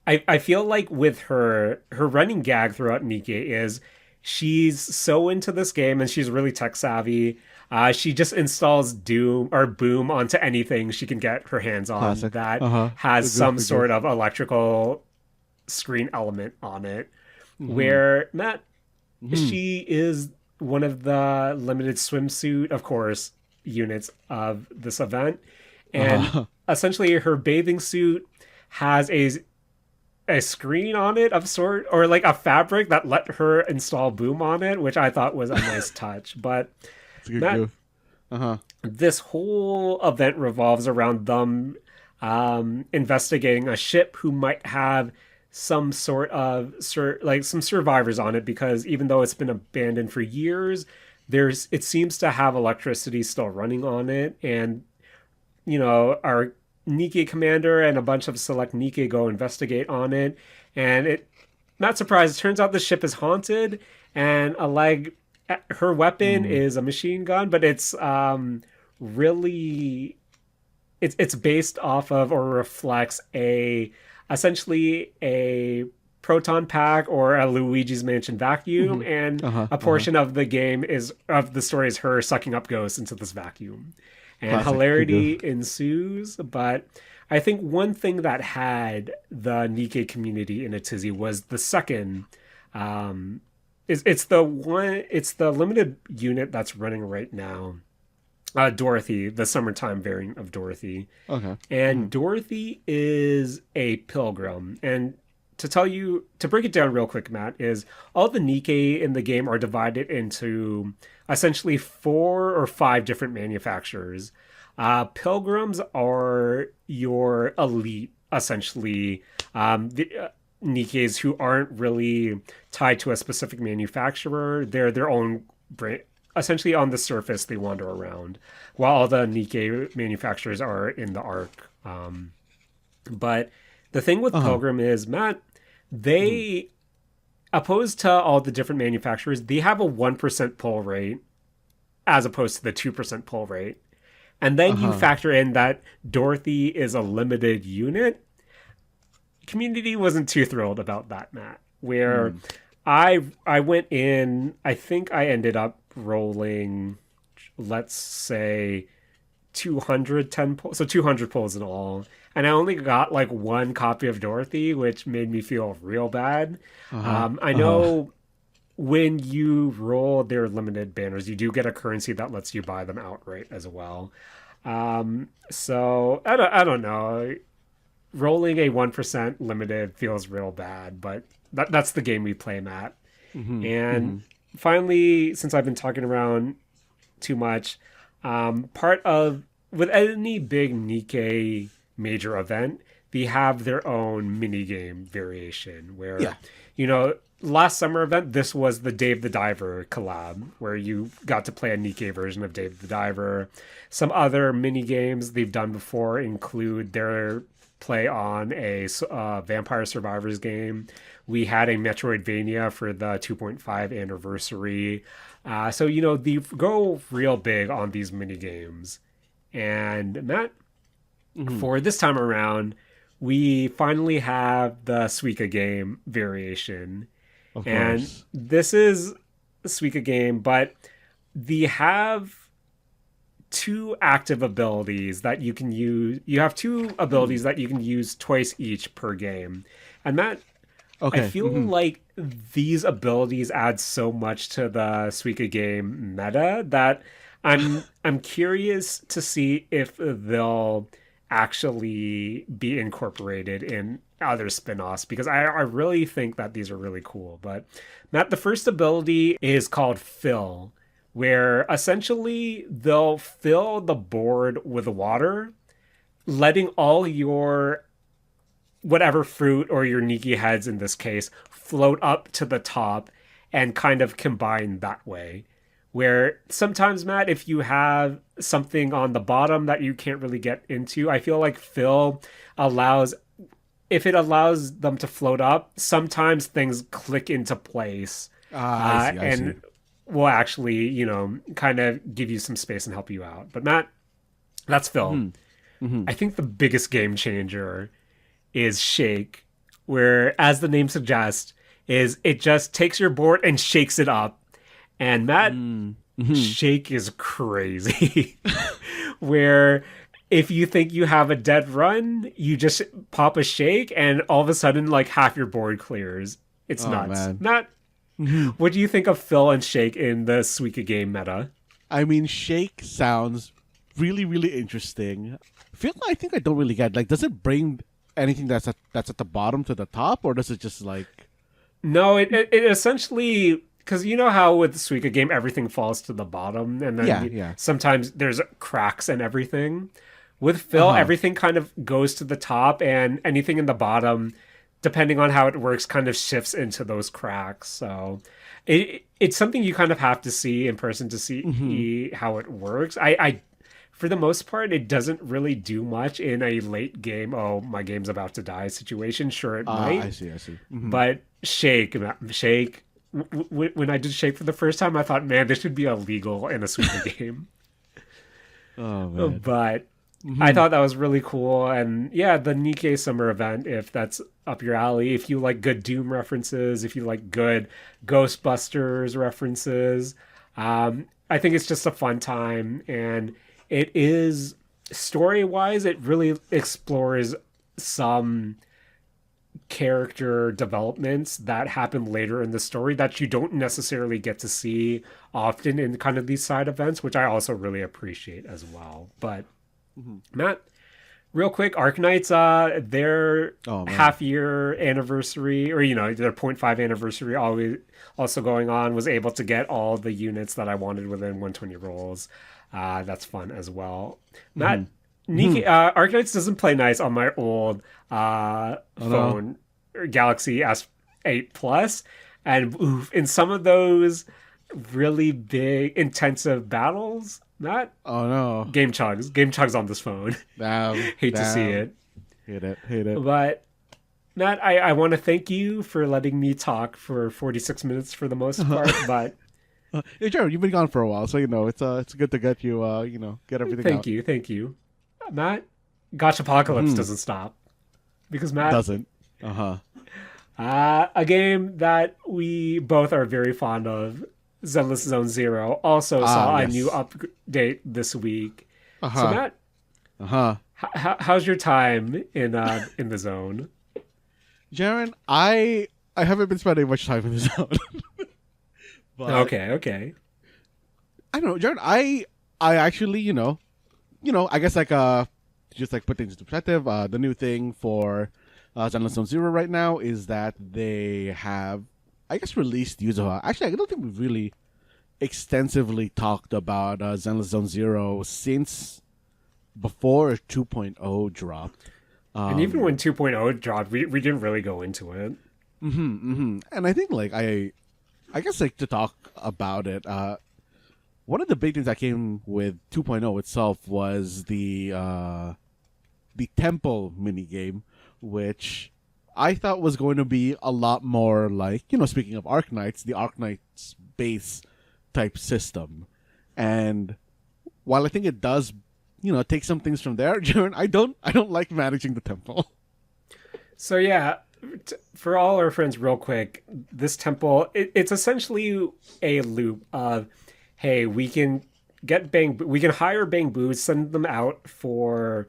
I feel like with her running gag throughout Nikke is she's so into this game and she's really tech savvy. She just installs Doom or Boom onto anything she can get her hands on that has some sort of electrical screen element on it. Where, Matt, she is one of the limited swimsuit, of course, units of this event. And essentially her bathing suit has a screen on it of sort, or like a fabric that let her install Boom on it, which I thought was a nice touch. But Matt, this whole event revolves around them investigating a ship who might have some sort of some survivors on it, because even though it's been abandoned for years, it seems to have electricity still running on it. And our Nikke commander and a bunch of select Nikke go investigate on it, and it, not surprised, it turns out the ship is haunted, and her weapon is a machine gun, but it's really it's based off of, or reflects, essentially a proton pack or a Luigi's Mansion vacuum, and a portion of the story is her sucking up ghosts into this vacuum. And classic. Hilarity ensues, but I think one thing that had the Nikke community in a tizzy was the second. It's the limited unit that's running right now. Dorothy, the summertime variant of Dorothy. And Dorothy is a pilgrim. And to break it down real quick, Matt, is all the Nikke in the game are divided into essentially 4 or 5 different manufacturers. Pilgrims are your elite, essentially. Nikkes who aren't really tied to a specific manufacturer. They're their own brand. Essentially, on the surface, they wander around, while all the Nikke manufacturers are in the arc. But the thing with Pilgrim is, Matt, they, opposed to all the different manufacturers, they have a 1% pull rate as opposed to the 2% pull rate. And then you factor in that Dorothy is a limited unit. Community wasn't too thrilled about that, Matt. Where I went in, I think I ended up rolling, let's say, 210 pulls, so 200 pulls in all. And I only got like one copy of Dorothy, which made me feel real bad. I know when you roll their limited banners, you do get a currency that lets you buy them outright as well. So I don't know. Rolling a 1% limited feels real bad, but that's the game we play, Matt. Finally, since I've been talking around too much, with any big Nikke major event, they have their own minigame variation where, last summer event, this was the Dave the Diver collab, where you got to play a Nikke version of Dave the Diver. Some other mini games they've done before include their play on a Vampire Survivors game. We had a Metroidvania for the 2.5 anniversary. So, they go real big on these mini games. And Matt, for this time around, we finally have the Suika game variation. Of and course. This is a Suika game, but they have two active abilities that you can use. You have two abilities that you can use twice each per game. And Matt, I feel like these abilities add so much to the Suika game meta that I'm curious to see if they'll actually be incorporated in other spin-offs, because I really think that these are really cool. But Matt, the first ability is called Fill, where essentially they'll fill the board with water, letting all your whatever fruit or your Nikke heads in this case float up to the top and kind of combine that way. Where sometimes, Matt, if you have something on the bottom that you can't really get into, I feel like Fill if it allows them to float up, sometimes things click into place. I see. Will actually, kind of give you some space and help you out. But Matt, that's Fill. I think the biggest game changer is Shake, where, as the name suggests, is it just takes your board and shakes it up. And Matt, Shake is crazy. Where if you think you have a dead run, you just pop a Shake and all of a sudden like half your board clears. It's nuts. Man. Matt, what do you think of Fill and Shake in the Suika game meta? I mean, Shake sounds really, really interesting. I think I don't really get, like, does it bring anything that's at the bottom to the top, or does it just like... No, it essentially... Because you know how with the Suika game, everything falls to the bottom, and then sometimes there's cracks and everything. With Fill, everything kind of goes to the top, and anything in the bottom, depending on how it works, kind of shifts into those cracks. So it's something you kind of have to see in person to see how it works. I for the most part, it doesn't really do much in a late game, oh, my game's about to die situation. Sure, it might. I see. But Shake... When I did Shake for the first time, I thought, man, this should be illegal in a Suika game. Oh, man. But I thought that was really cool. And yeah, the Nikke summer event, if that's up your alley, if you like good Doom references, if you like good Ghostbusters references, I think it's just a fun time. And it is, story-wise, it really explores some character developments that happen later in the story that you don't necessarily get to see often in kind of these side events, which I also really appreciate as well. But Matt, real quick, Arknights, their half-year anniversary, or their 0.5 anniversary also going on, was able to get all the units that I wanted within 120 rolls. That's fun as well. Matt, Nikke, Arknights doesn't play nice on my old phone, Galaxy S8 Plus, and in some of those really big, intensive battles, game chugs on this phone. Hate to see it. Hate it. But Matt, I want to thank you for letting me talk for 46 minutes for the most part. But hey, Jared, you've been gone for a while, so it's good to get you get everything out. Thank you, Matt. Gachapocalypse doesn't stop because Matt doesn't. A game that we both are very fond of, Zenless Zone Zero, also saw a new update this week. So Matt, how's your time in the zone? Jaren, I haven't been spending much time in the zone. But okay. I don't know, Jaren. I actually, I guess just like put things into perspective. The new thing for Zenless Zone Zero right now is that they have, I guess, released user. Actually, I don't think we've really extensively talked about Zenless Zone Zero since before 2.0 dropped. And even when 2.0 dropped, we didn't really go into it. And I think I guess to talk about it, one of the big things that came with 2.0 itself was the temple minigame, which I thought was going to be a lot more like, speaking of Arknights, the Arknights base type system. And while I think it does, take some things from there, Jaren, I don't like managing the temple. So yeah, for all our friends, real quick, this temple, it's essentially a loop of, hey, we can hire Bang Boos, send them out for,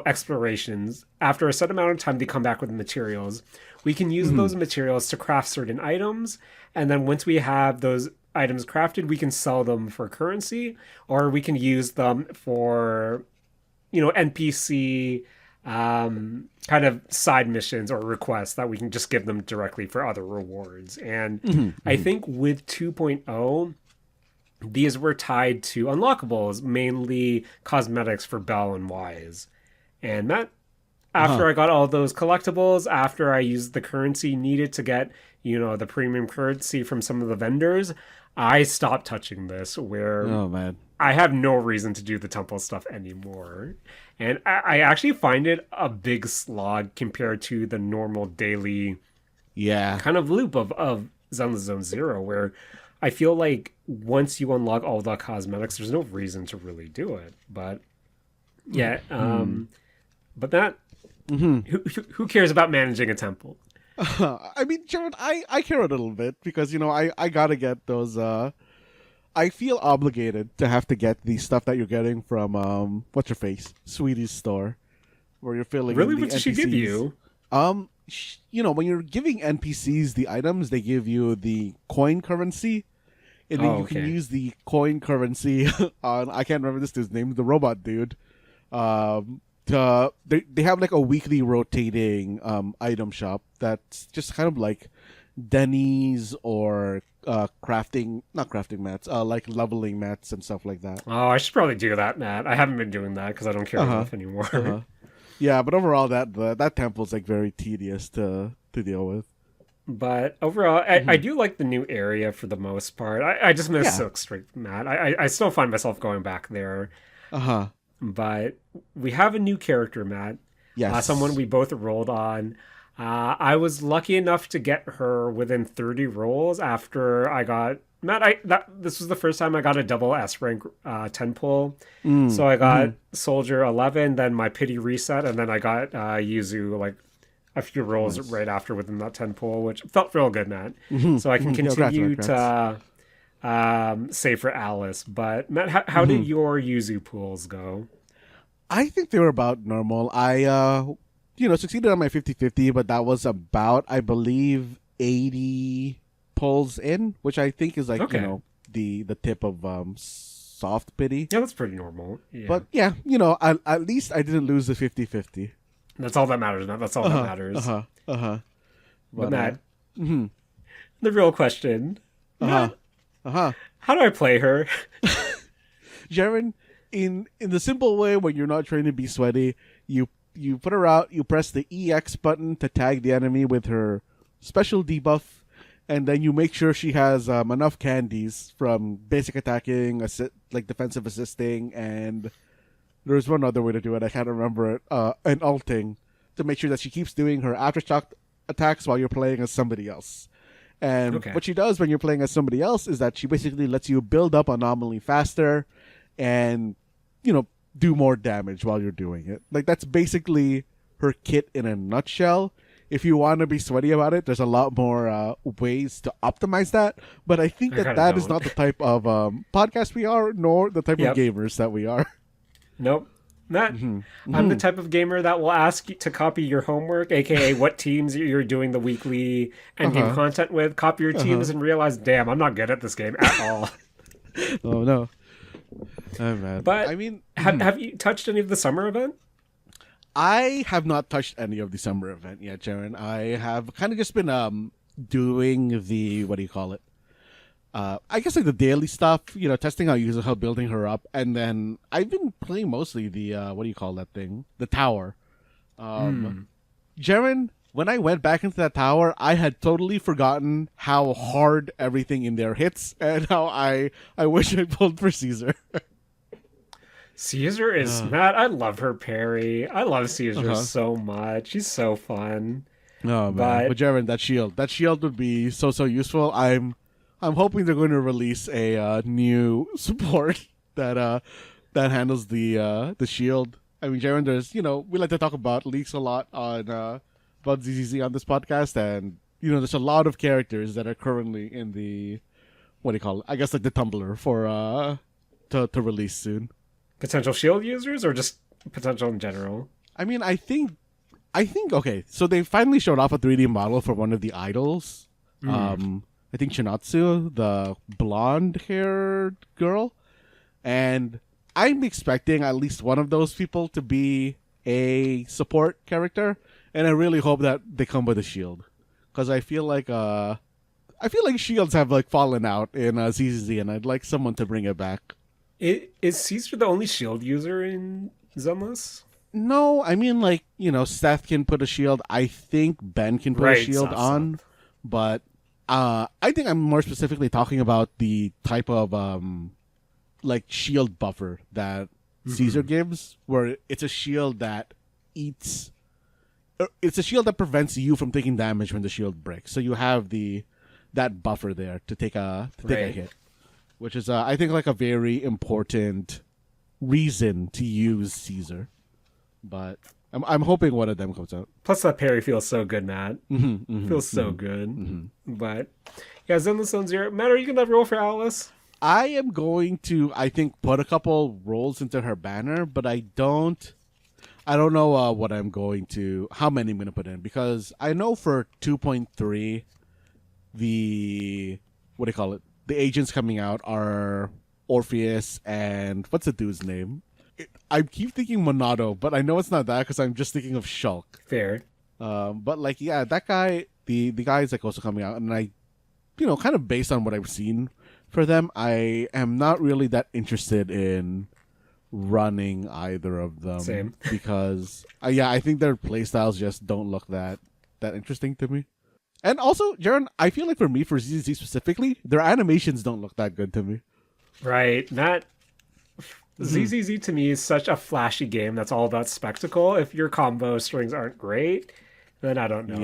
explorations. After a set amount of time, they come back with materials. We can use those materials to craft certain items, and then once we have those items crafted, we can sell them for currency, or we can use them for, NPC kind of side missions or requests that we can just give them directly for other rewards. And I think with 2.0, these were tied to unlockables, mainly cosmetics for Bell and Wise. And that, after I got all those collectibles, after I used the currency needed to get, the premium currency from some of the vendors, I stopped touching this, where I have no reason to do the temple stuff anymore. And I actually find it a big slog compared to the normal daily kind of loop of Zenless Zone Zero, where I feel like once you unlock all the cosmetics, there's no reason to really do it. But yeah, but that who cares about managing a temple? I mean, Jared, I care a little bit because I gotta get those. I feel obligated to have to get the stuff that you're getting from what's her face, Sweetie's store, where you're filling. Really, in the what did she give you? When you're giving NPCs the items, they give you the coin currency, and then you can use the coin currency on, I can't remember this dude's name, the robot dude. They have like a weekly rotating item shop that's just kind of like Denny's or not crafting mats, like leveling mats and stuff like that. Oh, I should probably do that, Matt. I haven't been doing that because I don't care enough anymore. Yeah, but overall, that temple's like very tedious to deal with. But overall, I do like the new area for the most part. I just miss Silk Street, Matt. I still find myself going back there. But we have a new character, Matt. Yes. Someone we both rolled on. I was lucky enough to get her within 30 rolls after I got... Matt, this was the first time I got a double S rank 10 pull. So I got Soldier 11, then my Pity reset, and then I got Yuzu like a few rolls right after within that 10 pull, which felt real good, Matt. So I can continue to save for Alice. But Matt, how did your Yuzu pulls go? I think they were about normal. I succeeded on my 50-50, but that was about, I believe, 80 pulls in, which I think is like, the tip of soft pity. Yeah, that's pretty normal. Yeah. But yeah, at least I didn't lose the 50-50. That's all that matters, Matt. That's all that matters. But Matt, the real question, Matt, how do I play her? Jaren, in the simple way, when you're not trying to be sweaty, you put her out, you press the EX button to tag the enemy with her special debuff, and then you make sure she has enough candies from basic attacking, like defensive assisting, and there's one other way to do it, I can't remember it, and ulting, to make sure that she keeps doing her aftershock attacks while you're playing as somebody else. And what she does when you're playing as somebody else is that she basically lets you build up Anomaly faster and, do more damage while you're doing it. Like, that's basically her kit in a nutshell. If you want to be sweaty about it, there's a lot more ways to optimize that. But I think that is not the type of podcast we are, nor the type of gamers that we are. Nope. Matt, I'm the type of gamer that will ask you to copy your homework, aka what teams you're doing the weekly endgame content with. Copy your teams and realize, damn, I'm not good at this game at all. Oh, no. Oh, man. But, I mean, have you touched any of the summer event? I have not touched any of the summer event yet, Jaren. I have kind of just been doing the, what do you call it? I guess like the daily stuff, testing out user, how building her up, and then I've been playing mostly the what do you call that thing? The tower. Jaren, when I went back into that tower, I had totally forgotten how hard everything in there hits, and how I wish I pulled for Caesar. Caesar is Matt. I love her parry. I love Caesar so much. She's so fun. Oh man, but Jaren, that shield would be so useful. I'm hoping they're going to release a new support that handles the shield. I mean, Jaren, there's we like to talk about leaks a lot on about ZZZ on this podcast, and there's a lot of characters that are currently in the what do you call it? I guess like the Tumblr for to release soon. Potential shield users or just potential in general? I mean, I think okay. So they finally showed off a 3D model for one of the idols. I think Chinatsu, the blonde-haired girl. And I'm expecting at least one of those people to be a support character. And I really hope that they come with a shield. Because I feel like shields have like fallen out in ZZZ, and I'd like someone to bring it back. Is Caesar the only shield user in Zenless? No, I mean Seth can put a shield. I think Ben can put a shield on. But I think I'm more specifically talking about the type of shield buffer that Caesar gives, where it's a shield that it's a shield that prevents you from taking damage when the shield breaks. So you have that buffer there to take a hit, which is I think like a very important reason to use Caesar. But I'm hoping one of them comes out. Plus that parry feels so good, Matt. Feels so good. But yeah, Zenless on Zero. Matt, are you gonna roll for Alice? I am going to, I think, put a couple rolls into her banner, but I don't know what I'm going to, how many I'm going to put in, because I know for 2.3, the, what do you call it? The agents coming out are Orpheus and, what's the dude's name? I keep thinking Monado, but I know it's not that because I'm just thinking of Shulk. Fair. But that guy, the guy is also coming out, and I, kind of based on what I've seen for them, I am not really that interested in running either of them. Same. Because I think their playstyles just don't look that interesting to me. And also, Jaren, I feel like for me, for ZZ specifically, their animations don't look that good to me. Right. ZZZ to me is such a flashy game that's all about spectacle. If your combo strings aren't great, then I don't know.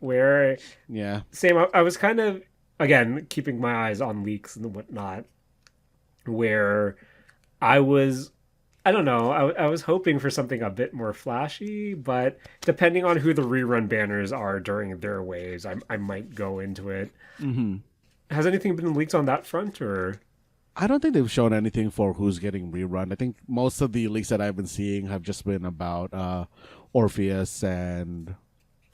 Yeah. Same, I was kind of, again, keeping my eyes on leaks and whatnot, where I was hoping for something a bit more flashy, but depending on who the rerun banners are during their waves, I might go into it. Has anything been leaked on that front, or? I don't think they've shown anything for who's getting rerun. I think most of the leaks that I've been seeing have just been about Orpheus and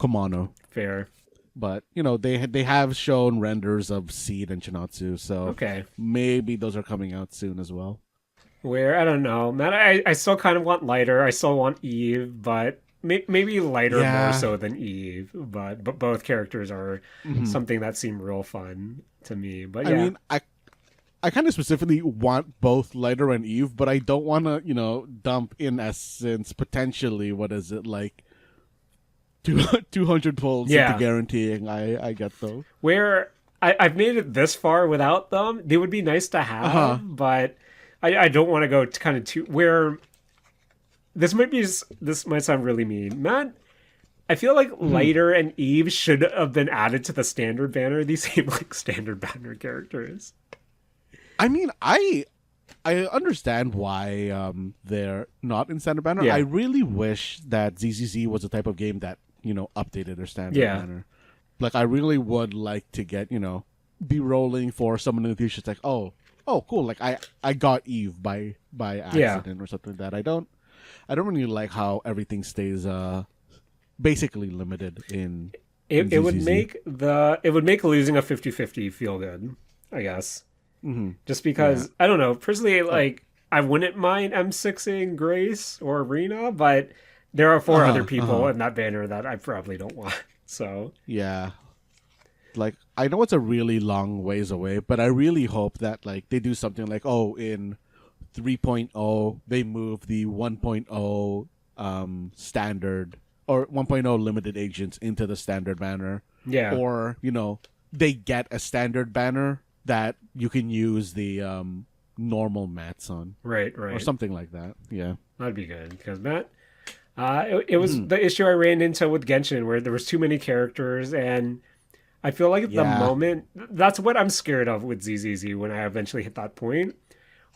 Komano. Fair. But, they have shown renders of Seed and Chinatsu, so maybe those are coming out soon as well. Where, I don't know. Man, I still kind of want Lighter. I still want Eve, but maybe Lighter more so than Eve. But both characters are something that seem real fun to me. But yeah. I mean, I kind of specifically want both Lighter and Eve, but I don't want to, dump in essence potentially, what is it, like 200 pulls into guaranteeing I get those. Where I've made it this far without them, they would be nice to have, but I don't want to go kind of too, where this might sound really mean. Matt, I feel like Lighter and Eve should have been added to the standard banner. These seem like standard banner characters. I mean, I understand why they're not in standard banner. Yeah. I really wish that ZZZ was the type of game that, updated their standard banner. Like, I really would like to get, be rolling for someone in the future. It's like, oh, cool. Like, I got Eve by accident or something like that. I don't really like how everything stays basically limited in it would make losing a 50-50 feel good, I guess. Mm-hmm. Just because I don't know, personally, like I wouldn't mind M6ing Grace or Arena, but there are 4 other people in that banner that I probably don't want. So yeah, like I know it's a really long ways away, but I really hope that like they do something like in 3.0 they move the 1.0 standard or 1.0 limited agents into the standard banner. Yeah, or they get a standard banner that you can use the normal mats on. Right. Or something like that. Yeah. That'd be good. Because, Matt, it was the issue I ran into with Genshin where there was too many characters, and I feel like at the moment, that's what I'm scared of with ZZZ when I eventually hit that point,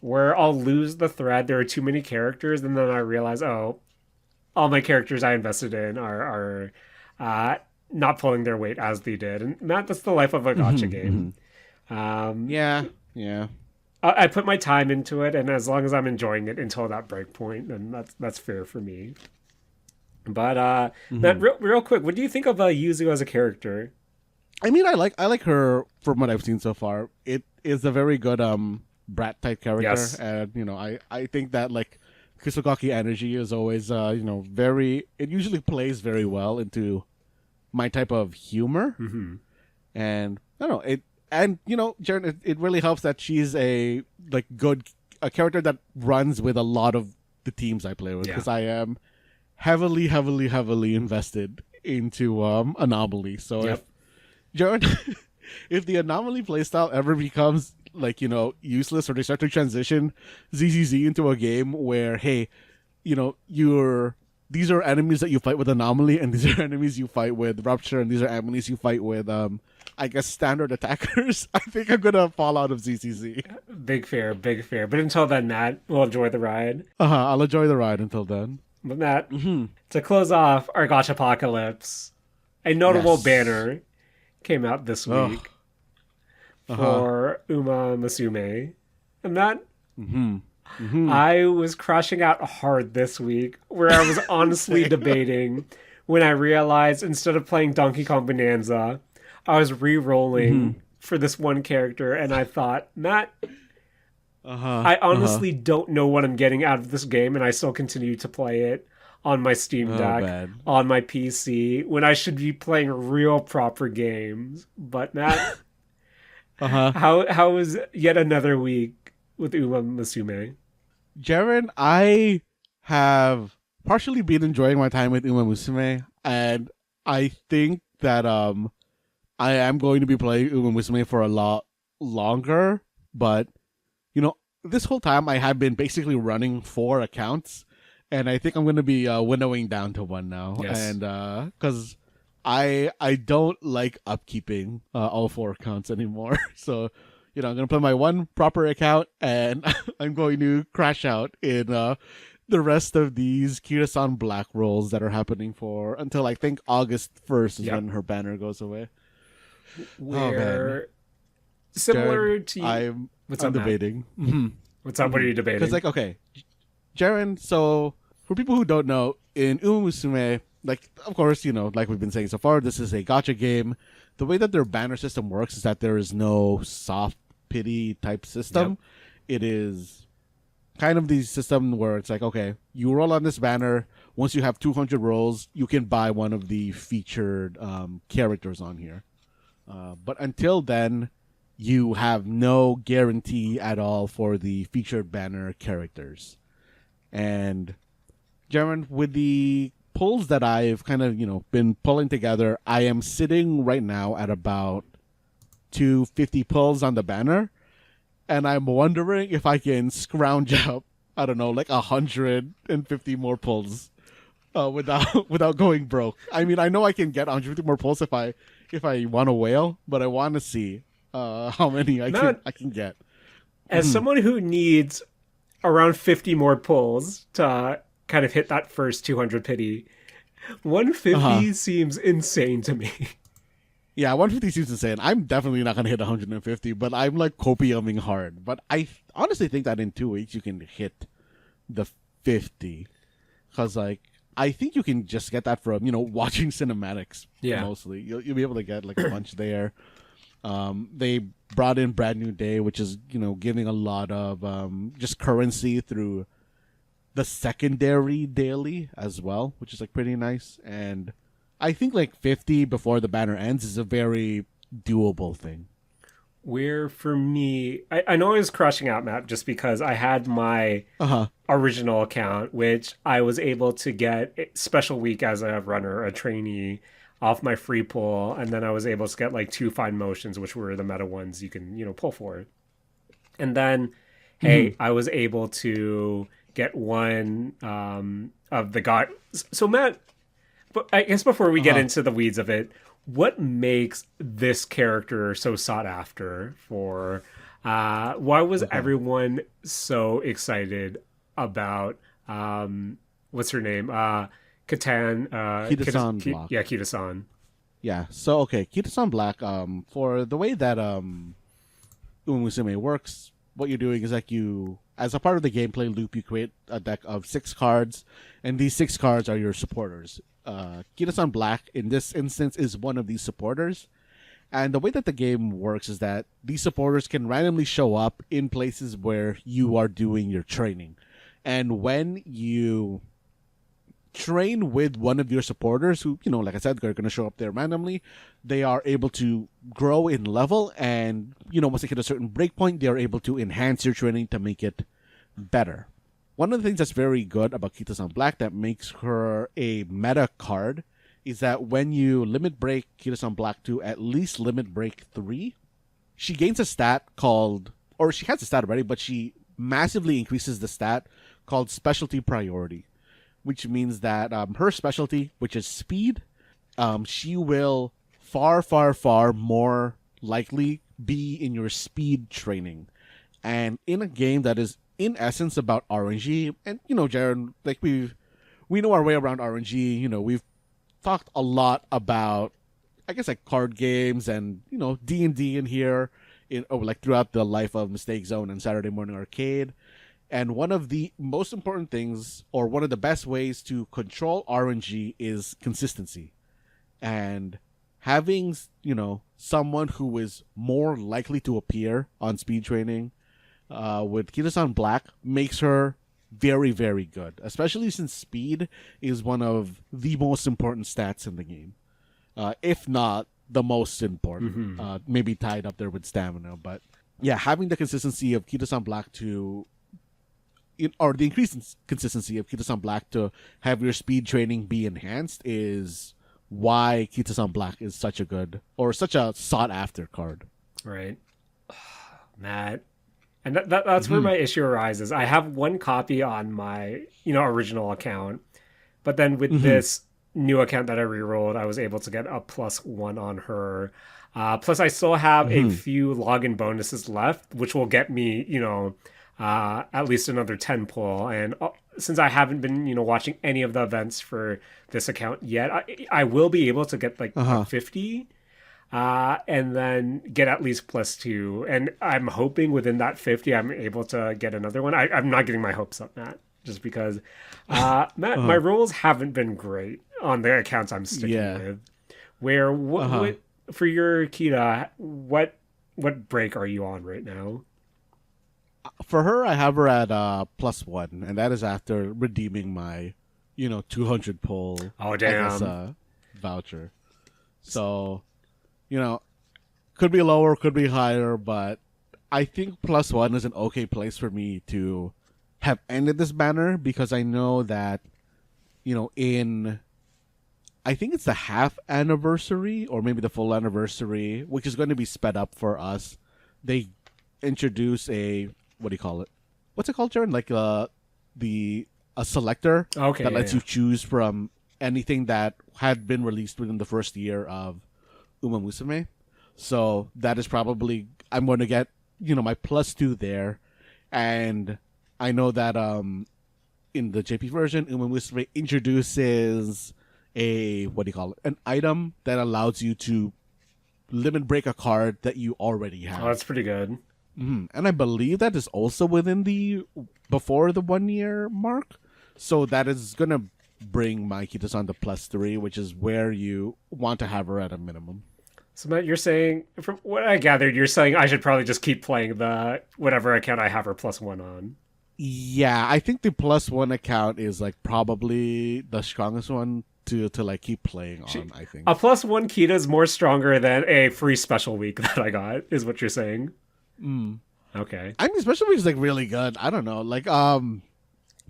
where I'll lose the thread. There are too many characters, and then I realize, all my characters I invested in are not pulling their weight as they did. And, Matt, that's the life of a gacha game. Yeah. I put my time into it, and as long as I'm enjoying it until that break point, then that's fair for me. But Matt, real quick, what do you think of Yuzu as a character? I mean, I like her from what I've seen so far. It is a very good brat type character, and I think that like Kusogaki energy is always very. It usually plays very well into my type of humor, and I don't know it. And Jaren, it really helps that she's a character that runs with a lot of the teams I play with, because I am heavily invested into Anomaly. So if Jaren, if the Anomaly playstyle ever becomes useless, or they start to transition ZZZ into a game where these are enemies that you fight with Anomaly, and these are enemies you fight with Rupture, and these are enemies you fight with I guess standard attackers, I think I'm gonna fall out of ZZZ. Big fair. But until then, Matt, we'll enjoy the ride. I'll enjoy the ride until then. But Matt, to close off our Gachapocalypse, a notable banner came out this week for Umamusume. And Matt, I was crashing out hard this week, where I was honestly debating when I realized instead of playing Donkey Kong Bananza, I was re-rolling for this one character, and I thought, Matt, I honestly don't know what I'm getting out of this game, and I still continue to play it on my Steam Deck, on my PC, when I should be playing real proper games. But Matt, how was yet another week with Umamusume? Jaren, I have partially been enjoying my time with Umamusume, and I think that I am going to be playing Umamusume for a lot longer, but this whole time I have been basically running 4 accounts, and I think I'm going to be winnowing down to 1 now. And because I don't like upkeeping all 4 accounts anymore, so I'm going to play my 1 proper account, and I'm going to crash out in the rest of these Kira-san Black rolls that are happening until I think August 1st is when her banner goes away. Where similar to you, I'm debating. What's up? What are you debating? Because okay, Jaren. So for people who don't know, in Umamusume, of course, like we've been saying so far, this is a gacha game. The way that their banner system works is that there is no soft pity type system. It is kind of the system where it's like, okay, you roll on this banner. Once you have 200 rolls, you can buy one of the featured characters on here. But until then, you have no guarantee at all for the featured banner characters. And Jaren, with the pulls that I've kind of, been pulling together, I am sitting right now at about 250 pulls on the banner. And I'm wondering if I can scrounge up, I don't know, like 150 more pulls without going broke. I mean, I know I can get 150 more pulls if I want to whale, but I want to see how many I can get. As someone who needs around 50 more pulls to kind of hit that first 200 pity, 150 seems insane to me. Yeah, 150 seems insane. I'm definitely not going to hit 150, but I'm like copiuming hard. But I honestly think that in 2 weeks you can hit the 50. Because, like, I think you can just get that from, watching cinematics mostly. You'll be able to get like a bunch there. They brought in Brand New Day, which is, giving a lot of just currency through the secondary daily as well, which is like pretty nice. And I think like 50 before the banner ends is a very doable thing. Where for me, I know I was crushing out, Matt, just because I had my original account, which I was able to get special week as a runner, a trainee, off my free pull, and then I was able to get like 2 fine motions, which were the meta ones you can, pull for. And then, I was able to get one of the god. So Matt, but I guess before we get into the weeds of it, what makes this character so sought after for why was everyone so excited about what's her name? Kitasan Black. Yeah, Kitasan. Yeah. So Kitasan Black, for the way that Umamusume works, what you're doing is like as a part of the gameplay loop, you create a deck of 6 cards, and these 6 cards are your supporters. Kitasan Black, in this instance, is one of these supporters. And the way that the game works is that these supporters can randomly show up in places where you are doing your training. And when you train with one of your supporters who, like I said, are going to show up there randomly, they are able to grow in level. And, once they hit a certain breakpoint, they are able to enhance your training to make it better. One of the things that's very good about Kitasan Black that makes her a meta card is that when you limit break Kitasan Black to at least limit break 3, she gains a stat called, or she has a stat already, but she massively increases the stat called Specialty Priority, which means that her specialty, which is speed, she will far, far, far more likely be in your speed training. And in a game that is in essence about RNG, and Jaren, like we know our way around RNG. We've talked a lot about, I guess, like card games and D&D in here, like throughout the life of Mistake Zone and Saturday Morning Arcade. And one of the most important things, or one of the best ways to control RNG, is consistency. And having someone who is more likely to appear on speed training with Kitasan Black makes her very, very good, especially since speed is one of the most important stats in the game, if not the most important, maybe tied up there with stamina. But yeah, having the consistency of Kitasan Black or the increased consistency of Kitasan Black to have your speed training be enhanced is why Kitasan Black is such a sought after card. Right. Matt. And that's where my issue arises. I have one copy on my, original account, but then with this new account that I rerolled, I was able to get a +1 on her. Plus, I still have a few login bonuses left, which will get me, at least another 10 pull. And since I haven't been, watching any of the events for this account yet, I will be able to get like 50. And then get at least +2. And I'm hoping within that 50, I'm able to get another one. I'm not getting my hopes up, Matt, just because, Matt, my rolls haven't been great on the accounts I'm sticking with. Where, what for your Kita, what break are you on right now? For her, I have her at +1, and that is after redeeming my, 200 pull. Oh, damn. Voucher. So, Could be lower, could be higher, but I think +1 is an okay place for me to have ended this banner because I know that, in I think it's the half anniversary or maybe the full anniversary, which is going to be sped up for us. They introduce a what do you call it? What's it called, Jaren? Like a selector that lets you choose from anything that had been released within the first year of Umamusume. So that is probably I'm going to get my +2 there, and I know that in the JP version, Umamusume introduces an item that allows you to limit break a card that you already have. Oh, that's pretty good. Mm-hmm. And I believe that is also within before the 1 year mark. So that is going to bring my Kita-san to +3, which is where you want to have her at a minimum. So Matt, you're saying, from what I gathered, you're saying I should probably just keep playing the whatever account I have her +1 on. Yeah, I think the +1 account is like probably the strongest one to like keep playing on. I think a +1 Kita is more stronger than a free special week that I got. Is what you're saying? Okay. I mean, special week is like really good. I don't know,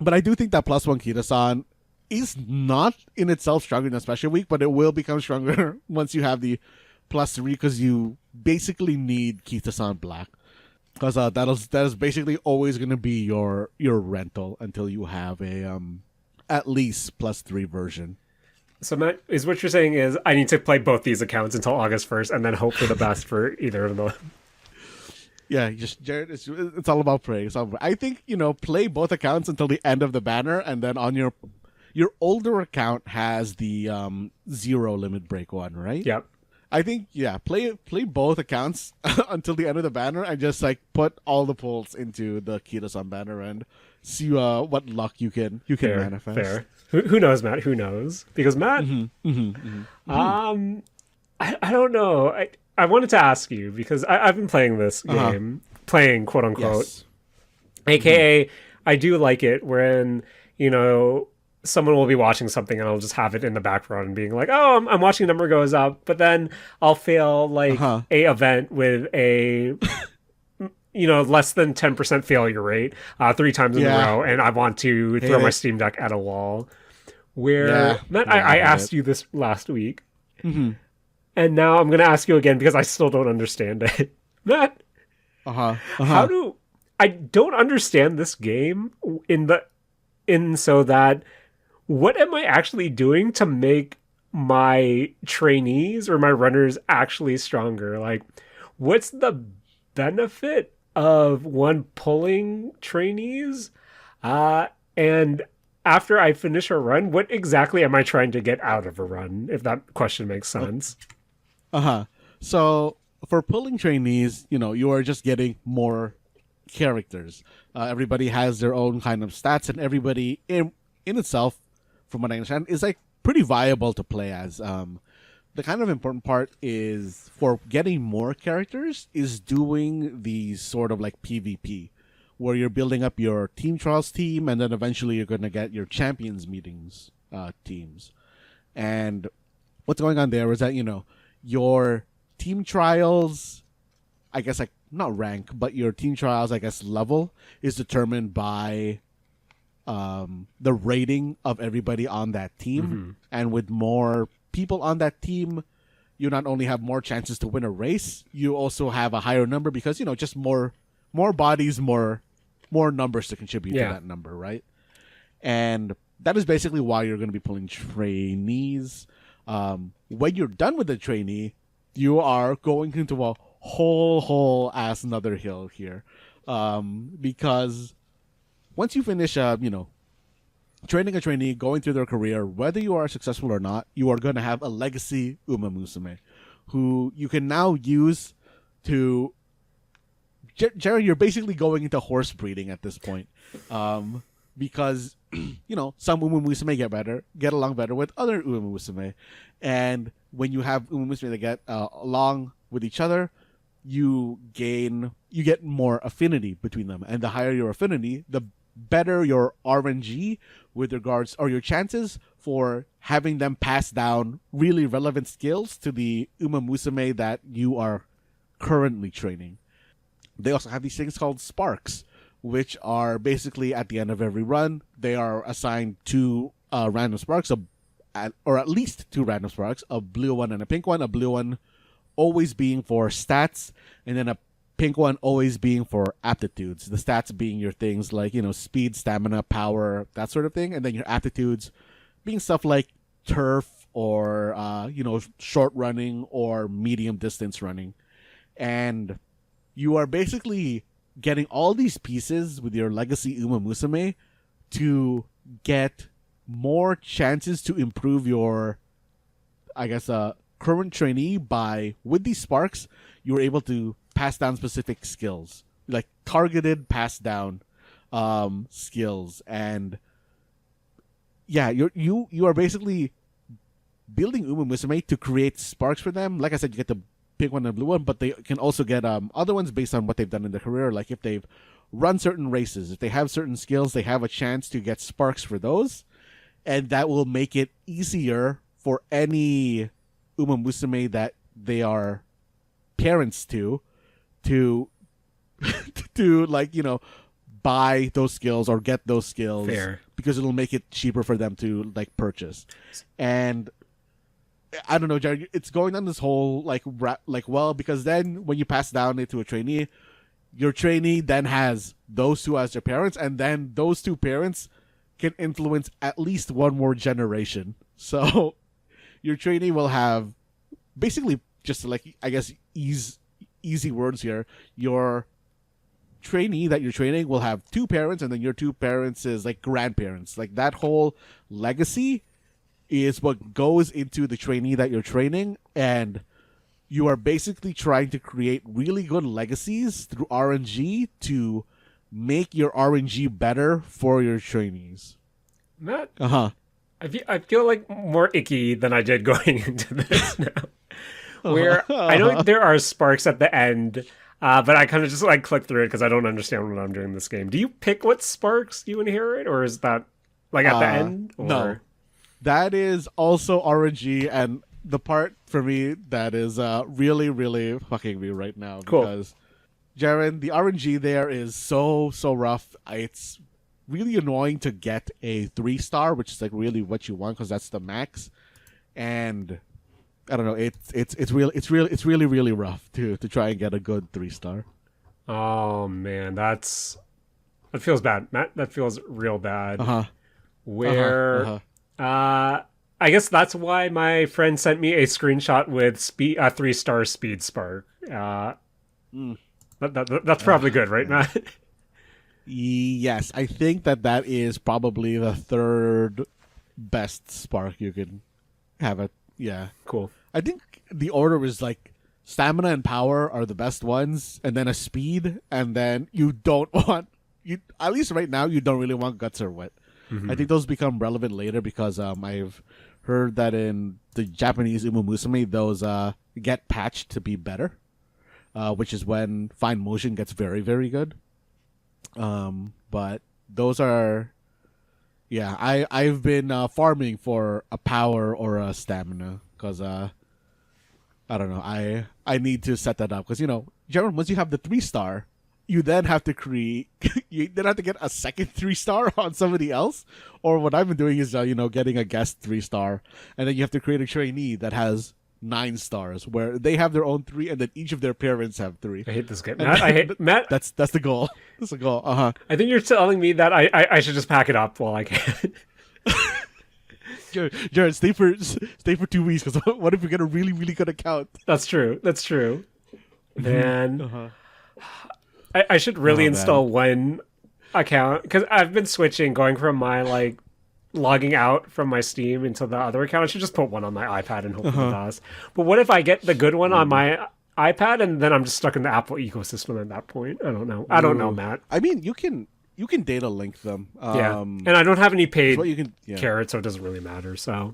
but I do think that +1 Kita-san is not in itself stronger than special week, but it will become stronger once you have the +3 because you basically need Kita-san Black. Because that is basically always going to be your rental until you have a at least +3 version. So Matt, is what you're saying is I need to play both these accounts until August 1st and then hope for the best for either of them. Yeah, Jared, it's all about praying. I think play both accounts until the end of the banner, and then on your older account has the 0 limit break one, right? Yep. I think play both accounts until the end of the banner and just like put all the pulls into the Kita-san banner and see what luck you can manifest. Fair. Who knows, Matt? Who knows? Because Matt, I don't know. I wanted to ask you because I've been playing this game, playing quote unquote, yes. AKA I do like it when someone will be watching something and I'll just have it in the background and being like, oh, I'm watching, number goes up, but then I'll fail a event with a less than 10% failure rate 3 times in a row, and I want to throw my Steam Deck at a wall. Matt, I asked you this last week, and now I'm going to ask you again because I still don't understand it. Matt, how do I don't understand this game in so that what am I actually doing to make my trainees or my runners actually stronger? Like, what's the benefit of one pulling trainees? And after I finish a run, what exactly am I trying to get out of a run, if that question makes sense? So for pulling trainees, you are just getting more characters. Everybody has their own kind of stats, and everybody in itself, from what I understand, is like pretty viable to play as. The kind of important part is for getting more characters is doing the sort of like PvP, where you're building up your team trials team, and then eventually you're going to get your champions meetings teams. And what's going on there is that your team trials, I guess like not rank, but your team trials, I guess level is determined by the rating of everybody on that team. And with more people on that team, you not only have more chances to win a race, you also have a higher number because just more bodies, more numbers to contribute to that number, right? And that is basically why you're going to be pulling trainees. When you're done with the trainee, you are going into a whole ass another hill here, because once you finish training a trainee, going through their career, whether you are successful or not, you are going to have a legacy Umamusume who you can now use to Jerry, you're basically going into horse breeding at this point, because some Umamusume get along better with other Umamusume, and when you have Umamusume that get along with each other, you get more affinity between them, and the higher your affinity, the better your RNG with regards, or your chances for having them pass down really relevant skills to the Umamusume that you are currently training. They also have these things called sparks, which are basically at the end of every run, they are assigned two random sparks, or at least two random sparks, a blue one and a pink one. A blue one always being for stats, and then a pink one always being for aptitudes. The stats being your things like, speed, stamina, power, that sort of thing. And then your aptitudes being stuff like turf or, short running or medium distance running. And you are basically getting all these pieces with your legacy Umamusume to get more chances to improve your, current trainee with these sparks, you're able to pass down specific skills, like targeted pass down skills. And yeah, you are basically building Umamusume to create sparks for them. Like I said, you get the pink one and the blue one, but they can also get other ones based on what they've done in their career. Like if they've run certain races, if they have certain skills, they have a chance to get sparks for those. And that will make it easier for any Umamusume that they are parents to buy those skills or get those skills. Fair. Because it'll make it cheaper for them to purchase. And I don't know, Jared, it's going on this whole because then when you pass down it to a trainee, your trainee then has those two as their parents, and then those two parents can influence at least one more generation. So your trainee will have basically, just easy words here, your trainee that you're training will have two parents, and then your two parents is like grandparents. Like that whole legacy is what goes into the trainee that you're training, and you are basically trying to create really good legacies through RNG to make your RNG better for your trainees. Matt, I feel like more icky than I did going into this now. Where I know there are sparks at the end, but I kind of just click through it because I don't understand what I'm doing in this game. Do you pick what sparks you inherit, or is that at the end? Or? No, that is also RNG, and the part for me that is really, really fucking me right now. Cool. Because, Jaren, the RNG there is so rough. It's really annoying to get a 3-star, which is really what you want because that's the max. And I don't know, it's really really rough to try and get a good 3-star. Oh man, that feels bad, Matt. That feels real bad. I guess that's why my friend sent me a screenshot with 3-star speed spark. That's probably good, right, Matt? Yes, I think that is probably the third best spark you can have. Yeah, cool. I think the order is stamina and power are the best ones, and then a speed, and then you don't want at least right now you don't really want guts or wit. I think those become relevant later because I've heard that in the Japanese Umamusume those get patched to be better, which is when fine motion gets very very good. But those are, yeah, I've been farming for a power or a stamina because I don't know, I need to set that up because generally once you have the 3-star, you then have to you then have to get a second 3-star on somebody else, or what I've been doing is getting a guest 3-star, and then you have to create a trainee that has 9 stars where they have their own 3 and then each of their parents have 3. I hate this game, Matt. Matt. That's the goal. That's the goal. I think you're telling me that I should just pack it up while I can. Jared, stay for 2 weeks because what if we get a really really good account? That's true. Man, I should really install one account because I've been switching, going from my logging out from my Steam into the other account. I should just put one on my iPad and hope it does. But what if I get the good one on my iPad and then I'm just stuck in the Apple ecosystem at that point? I don't know, Matt. I mean, you can data link them. And I don't have any paid carrots, so it doesn't really matter. So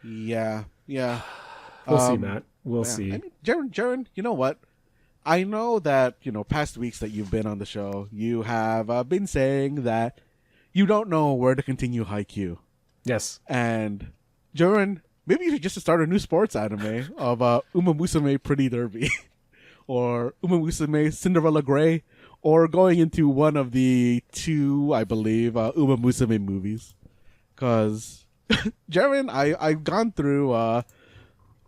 yeah. We'll see, Matt. We'll see. I mean, Jaren, you know what? I know that past weeks that you've been on the show, you have been saying that you don't know where to continue Haikyuu. Yes. And Jaren, maybe you should just start a new sports anime of Umamusume Pretty Derby. or Umamusume Cinderella Grey, or going into one of the two, I believe, Umamusume movies. Because, Jaren, I've gone through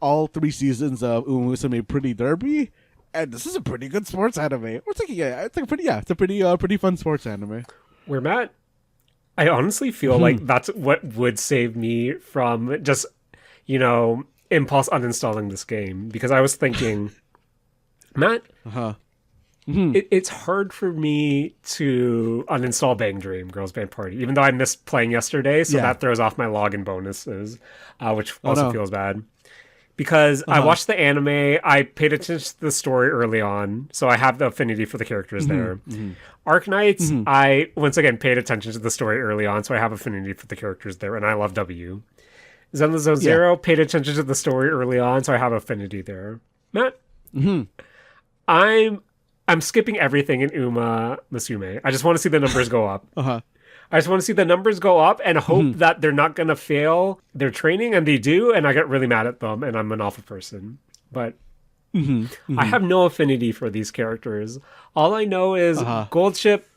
all 3 seasons of Umamusume Pretty Derby, and this is a pretty good sports anime. It's like, it's a pretty fun sports anime. Where Matt, I honestly feel like that's what would save me from just, impulse uninstalling this game, because I was thinking, Matt, it's hard for me to uninstall Bang Dream Girls Band Party, even though I missed playing yesterday, so that throws off my login bonuses, which also feels bad. Because I watched the anime, I paid attention to the story early on, so I have the affinity for the characters there. Arknights, I, once again, paid attention to the story early on, so I have affinity for the characters there, and I love W. Zenless Zone Zero, paid attention to the story early on, so I have affinity there. Matt, I'm skipping everything in Umamusume. I just want to see the numbers go up. I just want to see the numbers go up and hope that they're not going to fail their training, and they do, and I get really mad at them, and I'm an awful person. But I have no affinity for these characters. All I know is Goldship,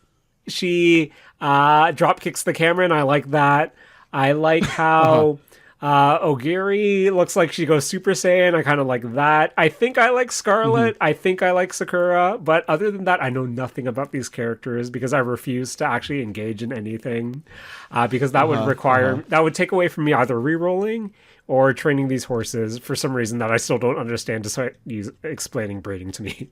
she drop kicks the camera, and I like that. I like how Ogiri looks like she goes Super Saiyan. I kind of like that. I think I like Scarlet. I think I like Sakura. But other than that, I know nothing about these characters because I refuse to actually engage in anything. Because that would require, that would take away from me either re-rolling or training these horses for some reason that I still don't understand, despite you explaining breeding to me.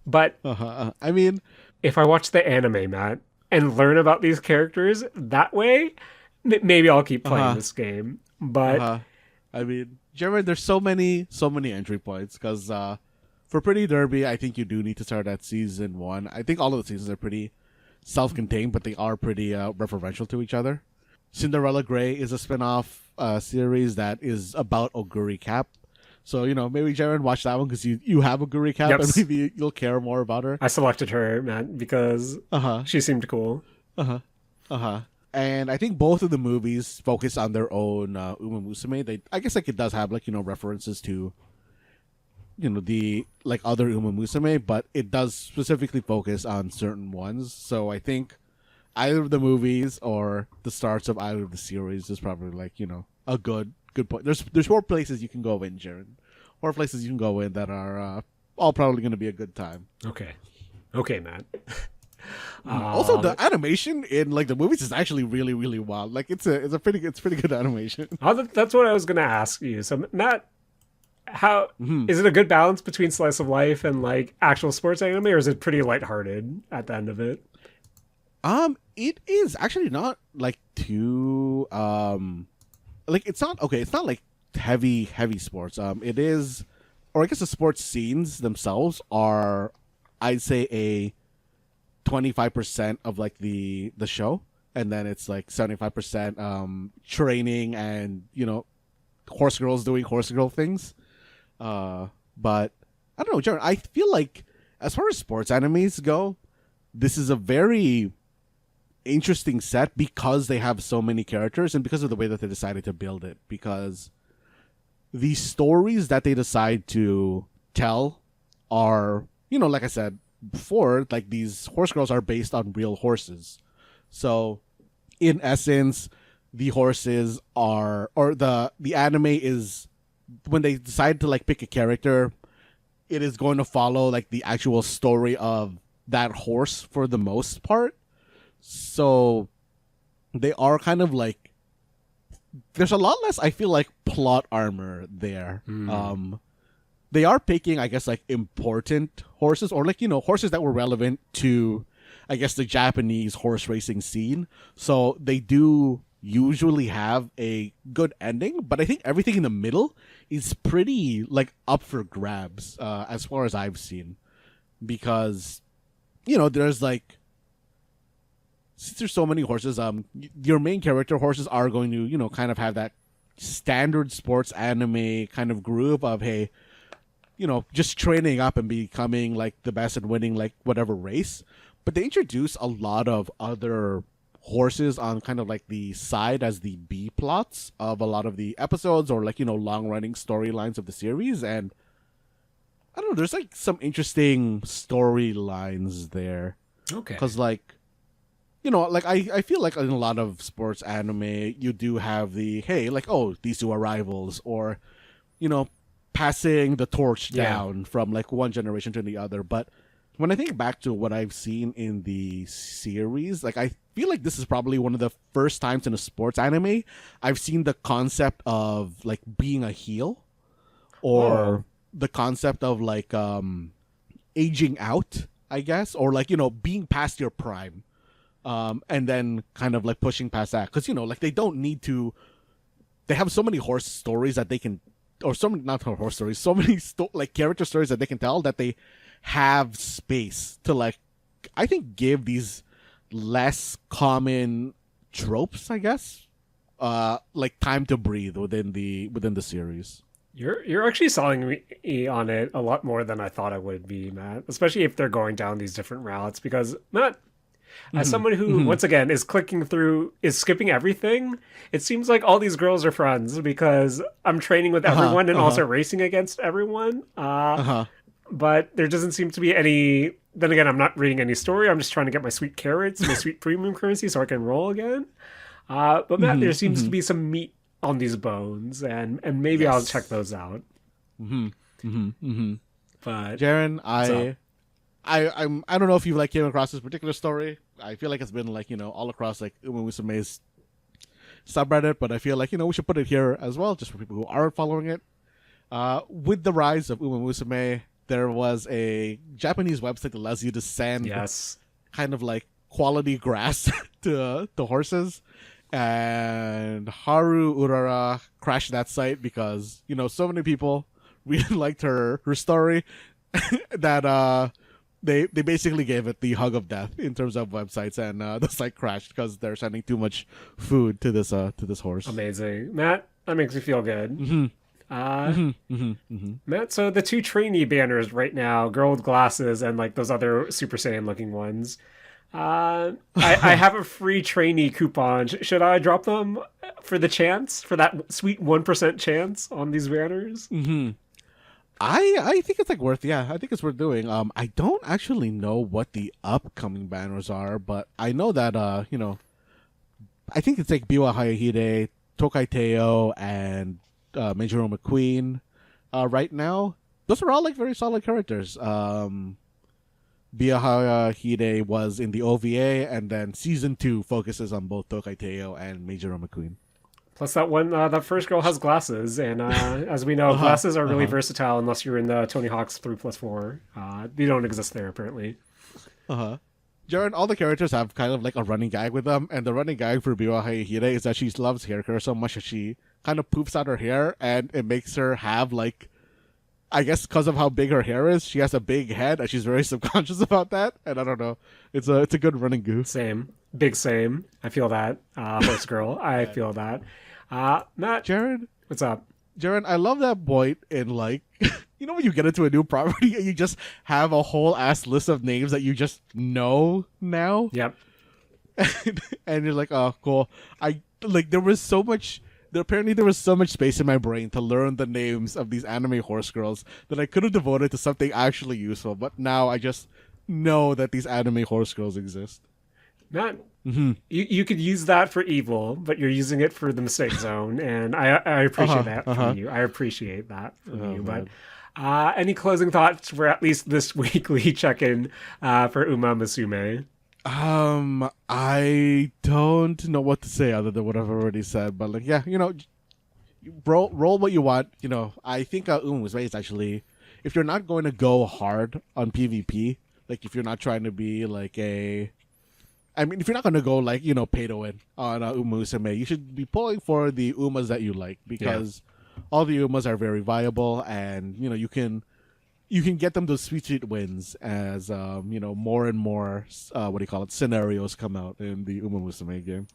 But I mean, if I watch the anime, Matt, and learn about these characters that way, maybe I'll keep playing this game. But I mean, Jared, there's so many entry points because for Pretty Derby, I think you do need to start at season 1. I think all of the seasons are pretty self-contained, but they are pretty referential to each other. Cinderella Grey is a spin-off series that is about Oguri Cap. So, maybe Jared, watch that one because you have Oguri Cap and maybe you'll care more about her. I selected her, Matt, because she seemed cool. And I think both of the movies focus on their own Umamusume. I guess it does have references to the other Umamusume, but it does specifically focus on certain ones. So I think either of the movies or the starts of either of the series is probably a good point. There's 4 places you can go in, Jaren. 4 places you can go in that are all probably going to be a good time. Okay, Matt. Also, the animation in the movies is actually really, really wild. It's pretty good animation. That's what I was gonna ask you. So, Matt, how is it a good balance between slice of life and actual sports anime, or is it pretty lighthearted at the end of it? It is actually not too it's not okay. It's not heavy sports. It is, or I guess the sports scenes themselves are, I'd say, a 25% of the show, and then it's 75% training and horse girls doing horse girl things. But I don't know, Jared, I feel as far as sports animes go, this is a very interesting set because they have so many characters and because of the way that they decided to build it, because the stories that they decide to tell are, like I said before, these horse girls are based on real horses. So in essence, the horses are, or the anime is, when they decide to pick a character, it is going to follow the actual story of that horse for the most part. So they are kind of there's a lot less, I feel, plot armor there. They are picking, I guess, important horses, or horses that were relevant to, I guess, the Japanese horse racing scene. So they do usually have a good ending, but I think everything in the middle is pretty up for grabs, as far as I've seen, because there's since there's so many horses, your main character horses are going to kind of have that standard sports anime kind of groove of, hey, just training up and becoming the best and winning whatever race. But they introduce a lot of other horses on kind of the side as the B plots of a lot of the episodes, or long running storylines of the series. And I don't know. There's like some interesting storylines there. Okay. Because like, like I feel like in a lot of sports anime, you do have the hey, like these two are rivals, or passing the torch down from like one generation to the other. But when I think back to what I've seen in the series, like I feel like this is probably one of the first times in a sports anime I've seen the concept of like being a heel, or the concept of like aging out, I guess, or like being past your prime, and then kind of like pushing past that, because like they don't need to. They have so many horse stories that they can, or so many not horse stories, so many like character stories that they can tell, that they have space to like, I think, give these less common tropes, I guess, like time to breathe within the series. You're actually selling me on it a lot more than I thought I would be, Matt. Especially if they're going down these different routes, because Matt, as someone who once again is skipping everything, it seems like all these girls are friends because I'm training with everyone and also racing against everyone. But there doesn't seem to be any. Then again, I'm not reading any story. I'm just trying to get my sweet carrots, my sweet premium currency, so I can roll again. But Matt, there seems to be some meat on these bones, and maybe I'll check those out. But Jaren, I don't know if you like came across this particular story. I feel like it's been like all across like Umamusume's subreddit, but I feel like we should put it here as well, just for people who aren't following it. With the rise of Umamusume, there was a Japanese website that allows you to send kind of like quality grass to horses. And Haru Urara crashed that site because, so many people really liked her story that they basically gave it the hug of death in terms of websites, and the site crashed because they're sending too much food to this horse. Amazing. Matt, that makes me feel good. Matt, so the two trainee banners right now, girl with glasses and like those other Super Saiyan looking ones, I have a free trainee coupon. Should I drop them for that sweet 1% chance on these banners? I think it's like I think it's worth doing. I don't actually know what the upcoming banners are, but I know that I think it's like Biwa Hayahide, Tokai Teo, and Majoro McQueen right now. Those are all like very solid characters. Biwa Hayahide was in the OVA, and then season 2 focuses on both Tokai Teo and Majoro McQueen. Plus that first girl has glasses, and as we know, glasses are really versatile unless you're in the Tony Hawk's 3+4. They don't exist there, apparently. Jaren, all the characters have kind of like a running gag with them, and the running gag for Biwa Hayahide is that she loves hair care so much that she kind of poops out her hair, and it makes her have like, I guess because of how big her hair is, she has a big head, and she's very subconscious about that. And I don't know, it's a good running goof. Same. I feel that. Horse girl, I feel that. Matt, Jaren, what's up? Jaren, I love that point in like, when you get into a new property and you just have a whole ass list of names that you just know now. Yep. And you're like, oh, cool. There was so much space in my brain to learn the names of these anime horse girls that I could have devoted to something actually useful. But now I just know that these anime horse girls exist. Matt, you could use that for evil, but you're using it for the mistake zone, and I appreciate that from you. I appreciate that from you. Man. But any closing thoughts for at least this weekly check-in for Umamusume? I don't know what to say other than what I've already said, but like, roll what you want. I think Umamusume is actually, if you're not going to go hard on PvP, like if you're not trying to be like if you're not going to go like, pay to win on Umamusume, you should be pulling for the Umas that you like, because all the Umas are very viable, and, you can get them those sweet wins as, more and more, scenarios come out in the Umamusume game.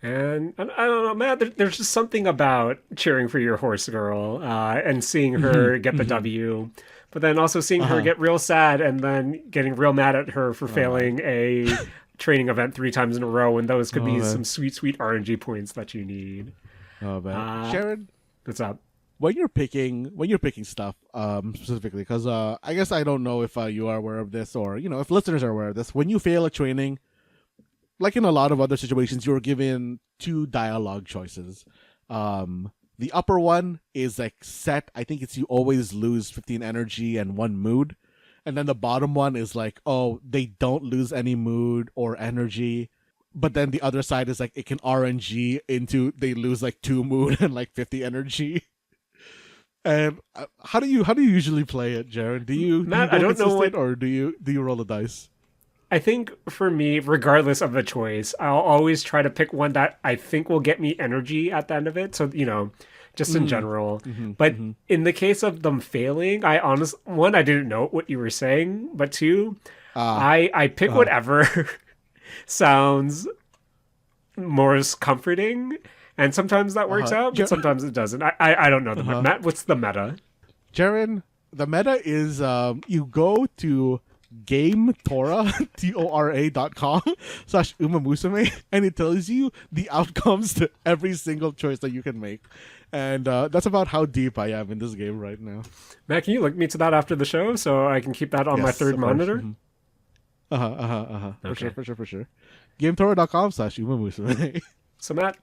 And I don't know, Matt, there's just something about cheering for your horse girl and seeing her get the W, but then also seeing her get real sad and then getting real mad at her for failing a training event 3 times in a row, and those could be some sweet RNG points that you need. Oh, man. Jaren, what's up? when you're picking stuff specifically, because I guess I don't know if you are aware of this, or if listeners are aware of this. When you fail a training, like in a lot of other situations, you're given two dialogue choices. The upper one is like set. I think it's you always lose 15 energy and 1 mood. And then the bottom one is like, oh, they don't lose any mood or energy. But then the other side is like it can RNG into they lose like 2 mood and like 50 energy. And how do you usually play it, Jaren? Do you Matt, go I don't know consistent, or do you roll the dice? I think for me, regardless of the choice, I'll always try to pick one that I think will get me energy at the end of it. So, just in general. But in the case of them failing, I didn't know what you were saying, but two, I pick whatever sounds most comforting. And sometimes that works out, but sometimes it doesn't. I don't know the meta. Matt, what's the meta? Jaren, the meta is you go to GameTora, TORA.com/Umamusume, and it tells you the outcomes to every single choice that you can make. And that's about how deep I am in this game right now. Matt, can you link me to that after the show so I can keep that on my third monitor? Okay. For sure. GameTora.com/Umamusume. So Matt,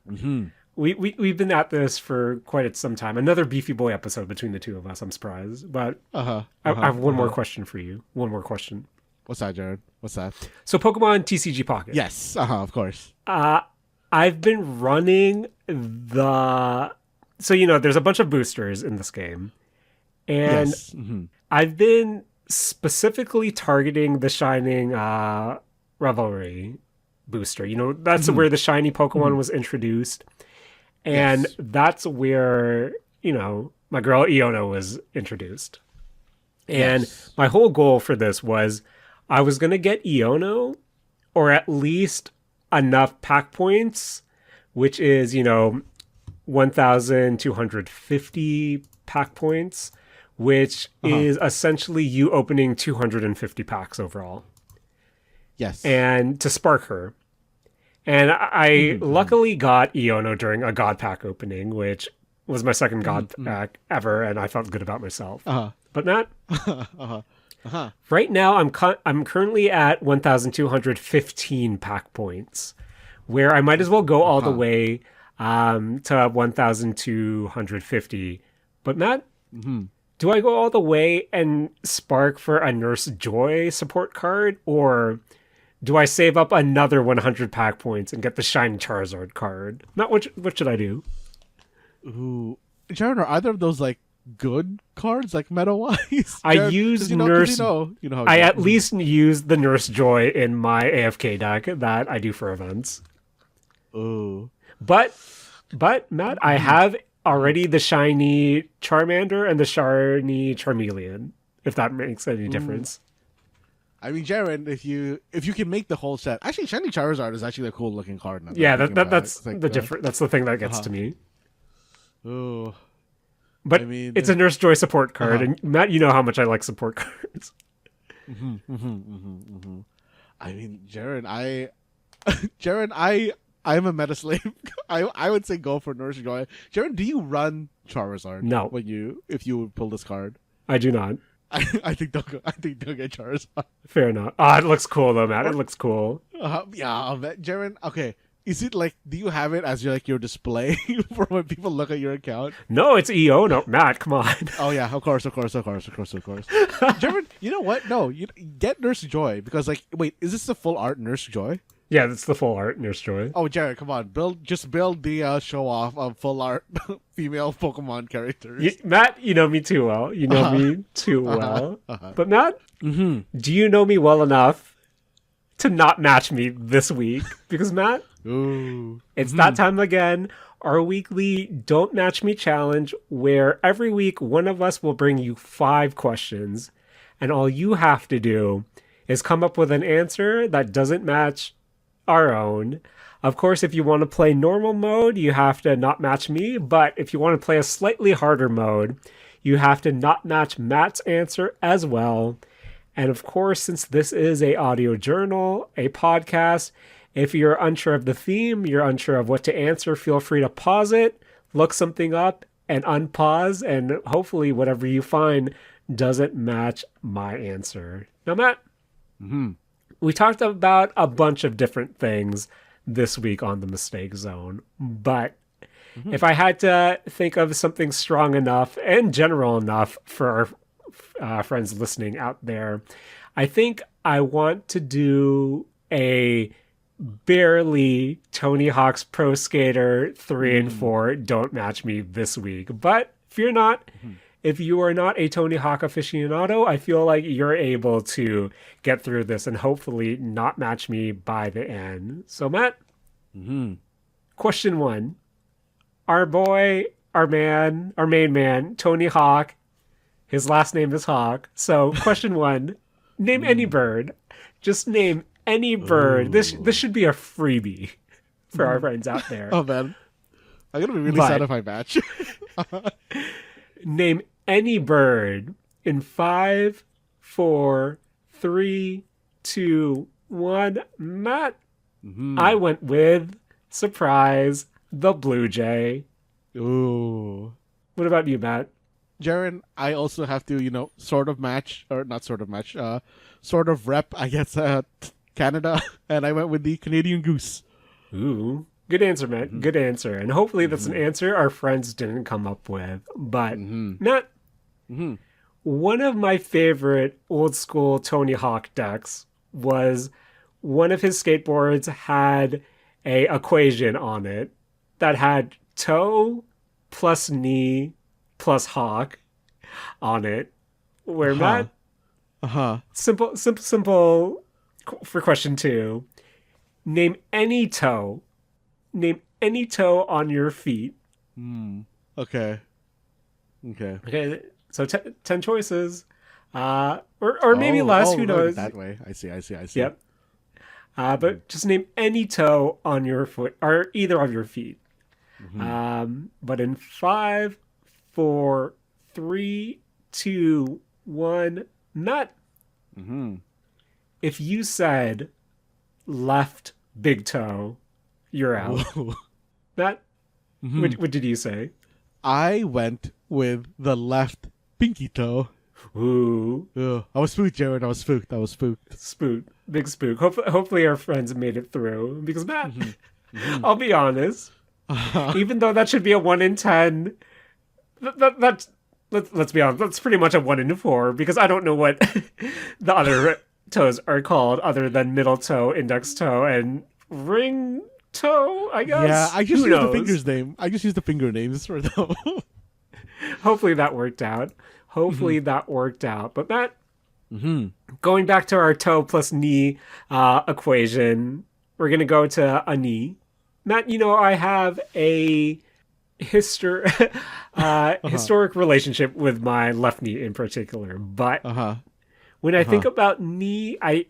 we've been at this for quite some time. Another Beefy Boy episode between the two of us. I'm surprised, but I have one more question for you. One more question. What's that, Jared? What's that? So Pokemon TCG Pocket. Yes. Of course. I've been running there's a bunch of boosters in this game, and I've been specifically targeting the Shining Revelry booster. That's where the shiny Pokemon was introduced. And that's where, my girl Iono was introduced. And my whole goal for this was I was going to get Iono, or at least enough pack points, which is, 1,250 pack points, which is essentially you opening 250 packs overall. Yes. And to spark her. And I luckily got Iono during a God Pack opening, which was my second God Pack ever, and I felt good about myself. But Matt, right now I'm currently at 1,215 pack points, where I might as well go all the way to 1,250. But Matt, do I go all the way and spark for a Nurse Joy support card, or do I save up another 100 pack points and get the shiny Charizard card? Matt, what should I do? Ooh, Jared, are either of those like good cards, like meta wise? I use Nurse. I at least use the Nurse Joy in my AFK deck that I do for events. Ooh, but Matt, I have already the shiny Charmander and the shiny Charmeleon. If that makes any difference. I mean, Jaren, if you can make the whole set, actually, shiny Charizard is actually a cool looking card. Yeah, that's like the different. That's the thing that gets to me. Ooh, but it's a Nurse Joy support card, and Matt, you know how much I like support cards. I mean, Jaren, I'm a meta slave. I would say go for Nurse Joy. Jaren, do you run Charizard? No. If you pull this card, I do not. I think they'll get Charizard. Fair enough. It looks cool though, Matt. It looks cool. Yeah, Jaren. Okay, is it like? Do you have it as your display for when people look at your account? No, it's Iono. Matt, come on. Oh yeah, of course. Jaren, you know what? No, you get Nurse Joy because wait, is this the full art Nurse Joy? Yeah, that's the full art Nurse Joy. Oh, Jared, come on. Build the show off of full art female Pokemon characters. Matt, you know me too well. You know me too well. But Matt, do you know me well enough to not match me this week? Because Matt, it's that time again. Our weekly Don't Match Me challenge, where every week one of us will bring you 5 questions, and all you have to do is come up with an answer that doesn't match our own. Of course, if you want to play normal mode, you have to not match me, but if you want to play a slightly harder mode, you have to not match Matt's answer as well. And of course, since this is a audio journal, a podcast, if you're unsure of the theme, you're unsure of what to answer, feel free to pause it, look something up, and unpause, and hopefully whatever you find doesn't match my answer. Now, Matt, we talked about a bunch of different things this week on the Mistake Zone, but if I had to think of something strong enough and general enough for our friends listening out there, I think I want to do a barely Tony Hawk's Pro Skater 3 and 4 don't match me this week. But fear not, if you are not a Tony Hawk aficionado, I feel like you're able to get through this and hopefully not match me by the end. So, Matt, question 1. Our boy, our main man, Tony Hawk, his last name is Hawk. So, question 1, name any bird. Just name any bird. This should be a freebie for our friends out there. Oh, man. I'm going to be really sad if I match. Name any bird in 5, 4, 3, 2, 1. Matt, I went with, surprise, the Blue Jay. Ooh. What about you, Matt? Jaren, I also have to, sort of match, or not sort of match, sort of rep, I guess, Canada, and I went with the Canadian goose. Ooh. Good answer, Matt. Good answer. And hopefully that's an answer our friends didn't come up with. But, Matt, one of my favorite old school Tony Hawk decks was one of his skateboards had a equation on it that had toe plus knee plus Hawk on it. Where Matt, simple for question 2. Name any toe on your feet. Okay. Okay. So 10 choices, or maybe less. Who knows? That way. I see. Yep. But just name any toe on your foot or either of your feet. But in 5, 4, 3, 2, 1, Matt. If you said left big toe, you're out. Matt, what did you say? I went with the left pinky toe. Ooh. I was spooked, Jared. I was spooked. Spooked. Big spook. Hopefully our friends made it through. Because, Matt, I'll be honest. Even though that should be a 1 in 10, let's be honest, that's pretty much a 1 in 4, because I don't know what the other toes are called other than middle toe, index toe, and ring toe, I guess. Yeah, I just used the finger names for them. Hopefully that worked out. But Matt, going back to our toe plus knee equation, we're going to go to a knee. Matt, I have a historic relationship with my left knee in particular. But when I think about knee, I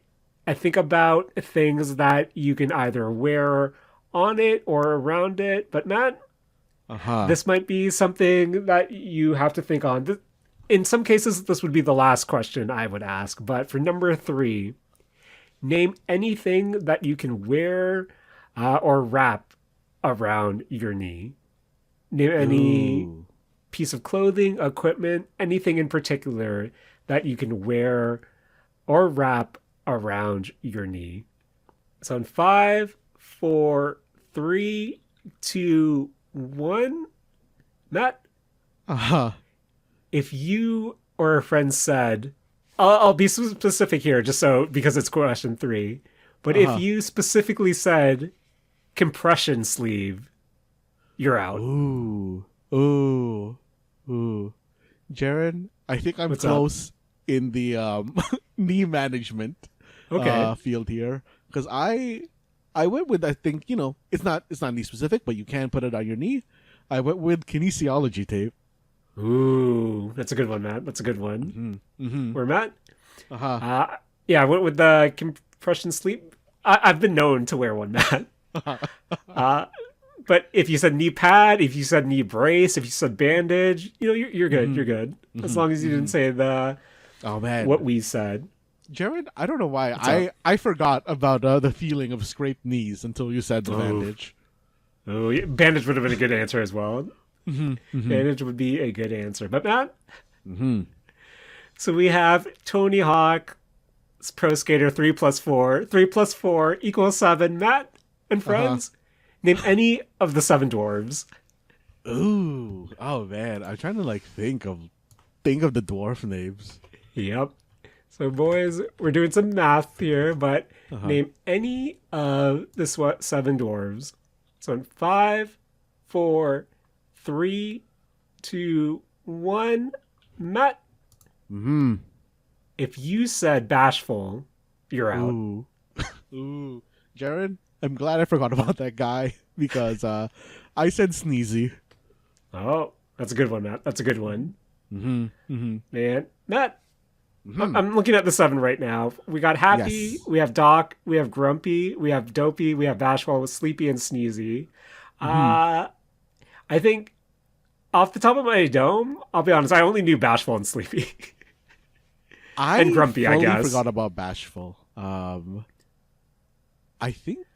think about things that you can either wear on it or around it. But Matt, this might be something that you have to think on. In some cases, this would be the last question I would ask. But for number 3, name anything that you can wear or wrap around your knee. Name any piece of clothing, equipment, anything in particular that you can wear or wrap around your knee. So in 5, 4, 3, 2, 1, Matt. If you or a friend said, I'll be specific here, just because it's question 3. But if you specifically said compression sleeve, you're out. Ooh. Jared, I think I'm close in the knee management field here, because I went with, I think, it's not knee specific, but you can put it on your knee. I went with kinesiology tape. Ooh, that's a good one, Matt. That's a good one. Where, Matt? Yeah, I went with the compression sleeve. I've been known to wear one, Matt. But if you said knee pad, if you said knee brace, if you said bandage, you're good. You're good. As long as you didn't say what we said. Jared, I don't know why. I forgot about the feeling of scraped knees until you said the bandage. Oh, yeah. Bandage would have been a good answer as well. Manage would be a good answer. But Matt? Mm-hmm. So we have Tony Hawk's Pro Skater 3 plus 4. 3 plus 4 equals 7. Matt and friends, name any of the 7 dwarves. Ooh. Oh, man. I'm trying to, like, think of the dwarf names. Yep. So, boys, we're doing some math here, but name any of the 7 dwarves. So, in 5, 4, 3, 2, 1, Matt. Mm-hmm. If you said bashful, you're out. Ooh. Ooh. Jaren, I'm glad I forgot about that guy because I said sneezy. Oh, that's a good one, Matt. That's a good one. Mm-hmm. Mm-hmm. Man, Matt. I'm looking at the 7 right now. We got Happy, Yes. we have Doc, we have Grumpy, we have Dopey, we have Bashful, Sleepy, and Sneezy. I think off the top of my dome, I'll be honest, I only knew Bashful and Sleepy. And Grumpy, I guess. I forgot about Bashful. I think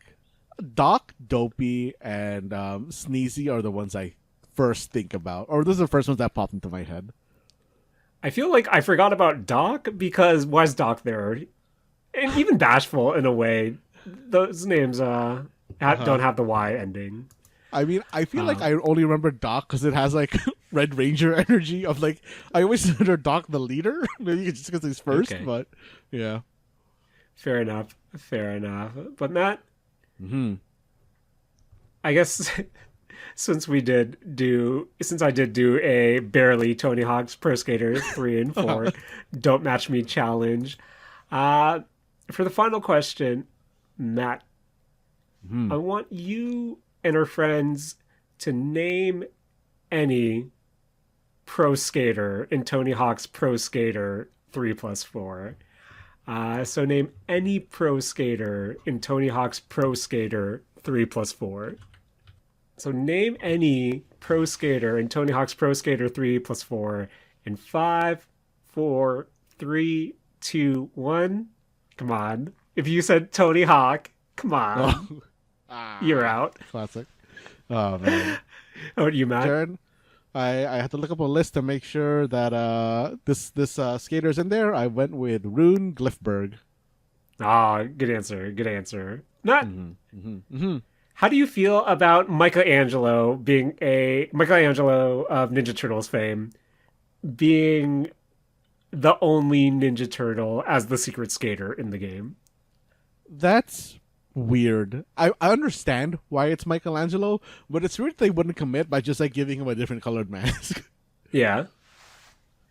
Doc, Dopey, and Sneezy are the ones I first think about. Or those are the first ones that popped into my head. I feel like I forgot about Doc because why is Doc there? And even Bashful, in a way. Those names don't have the Y ending. I mean, I feel like I only remember Doc because it has like Red Ranger energy of like, I always consider Doc the leader. Maybe just because he's first, but yeah. Fair enough. But Matt, I guess since I did do a barely Tony Hawk's Pro Skater 3 and 4 Don't Match Me challenge, for the final question, Matt, I want you and our friends to name any pro skater in Tony Hawk's Pro Skater 3 plus 4. So name any pro skater in Tony Hawk's Pro Skater 3 plus 4. So name any pro skater in Tony Hawk's Pro Skater 3 plus 4 in 5, 4, 3, 2, 1. Come on. If you said Tony Hawk, come on. You're out. Classic. Oh, man. How about you, Matt? Jaren, I had to look up a list to make sure that this skater's in there. I went with Rune Glifberg. Good answer. Matt, how do you feel about Michelangelo of Ninja Turtles fame being the only Ninja Turtle as the secret skater in the game? That's weird. I understand why it's Michelangelo, but it's weird they wouldn't commit by just like giving him a different colored mask. Yeah.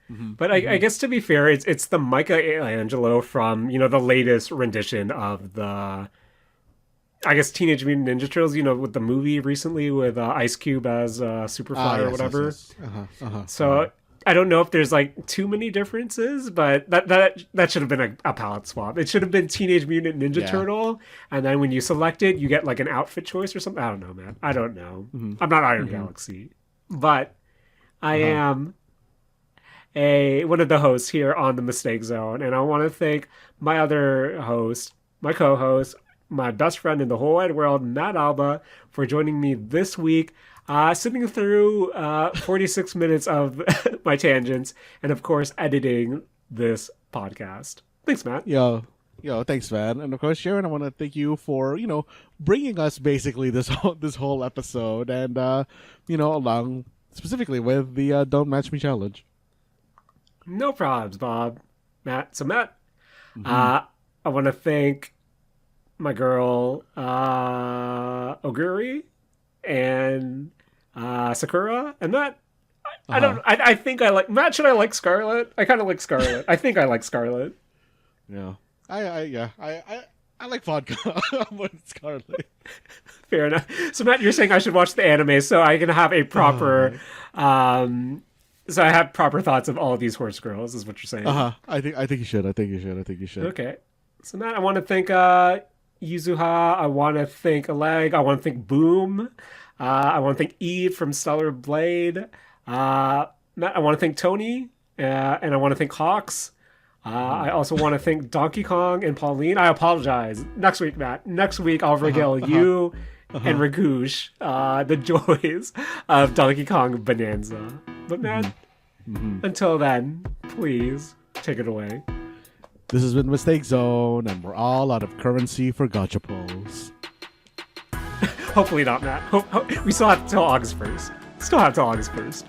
But I guess to be fair, it's the Michelangelo from, the latest rendition of the, I guess, Teenage Mutant Ninja Turtles, with the movie recently with Ice Cube as Superfly or whatever. Yes. So I don't know if there's like too many differences, but that should have been a palette swap. It should have been Teenage Mutant Ninja Turtle, and then when you select it, you get like an outfit choice or something. I don't know, man. I don't know. I'm not Iron Galaxy, but I am one of the hosts here on the Mistake Zone, and I want to thank my other host, my co-host, my best friend in the whole wide world, Matt Alba, for joining me this week. Sitting through 46 minutes of my tangents, and of course, editing this podcast. Thanks, Matt. Yo, thanks, man. And of course, Sharon, I want to thank you for bringing us basically this whole episode, and along specifically with the Don't Match Me challenge. No problems, Bob. Matt. So, Matt, I want to thank my girl Oguri and Sakura, and Matt. I think I like Matt. Should I like Scarlet? I kind of like Scarlet. I think I like Scarlet. Yeah, I like vodka more than Scarlet. Fair enough. So Matt, you're saying I should watch the anime so I can have a proper, so I have proper thoughts of all of these horse girls. Is what you're saying? I think you should. Okay. So Matt, I want to thank Yuzuha. I want to thank Oleg. I want to thank Boom. I want to thank Eve from Stellar Blade. Matt, I want to thank Tony. And I want to thank Hawks. I also want to thank Donkey Kong and Pauline. I apologize. Next week, Matt. Next week, I'll regale you and Ragoosh the joys of Donkey Kong Bananza. But man, until then, please take it away. This has been Mistake Zone, and we're all out of currency for gachapos. Hopefully not, Matt. We still have till August 1st.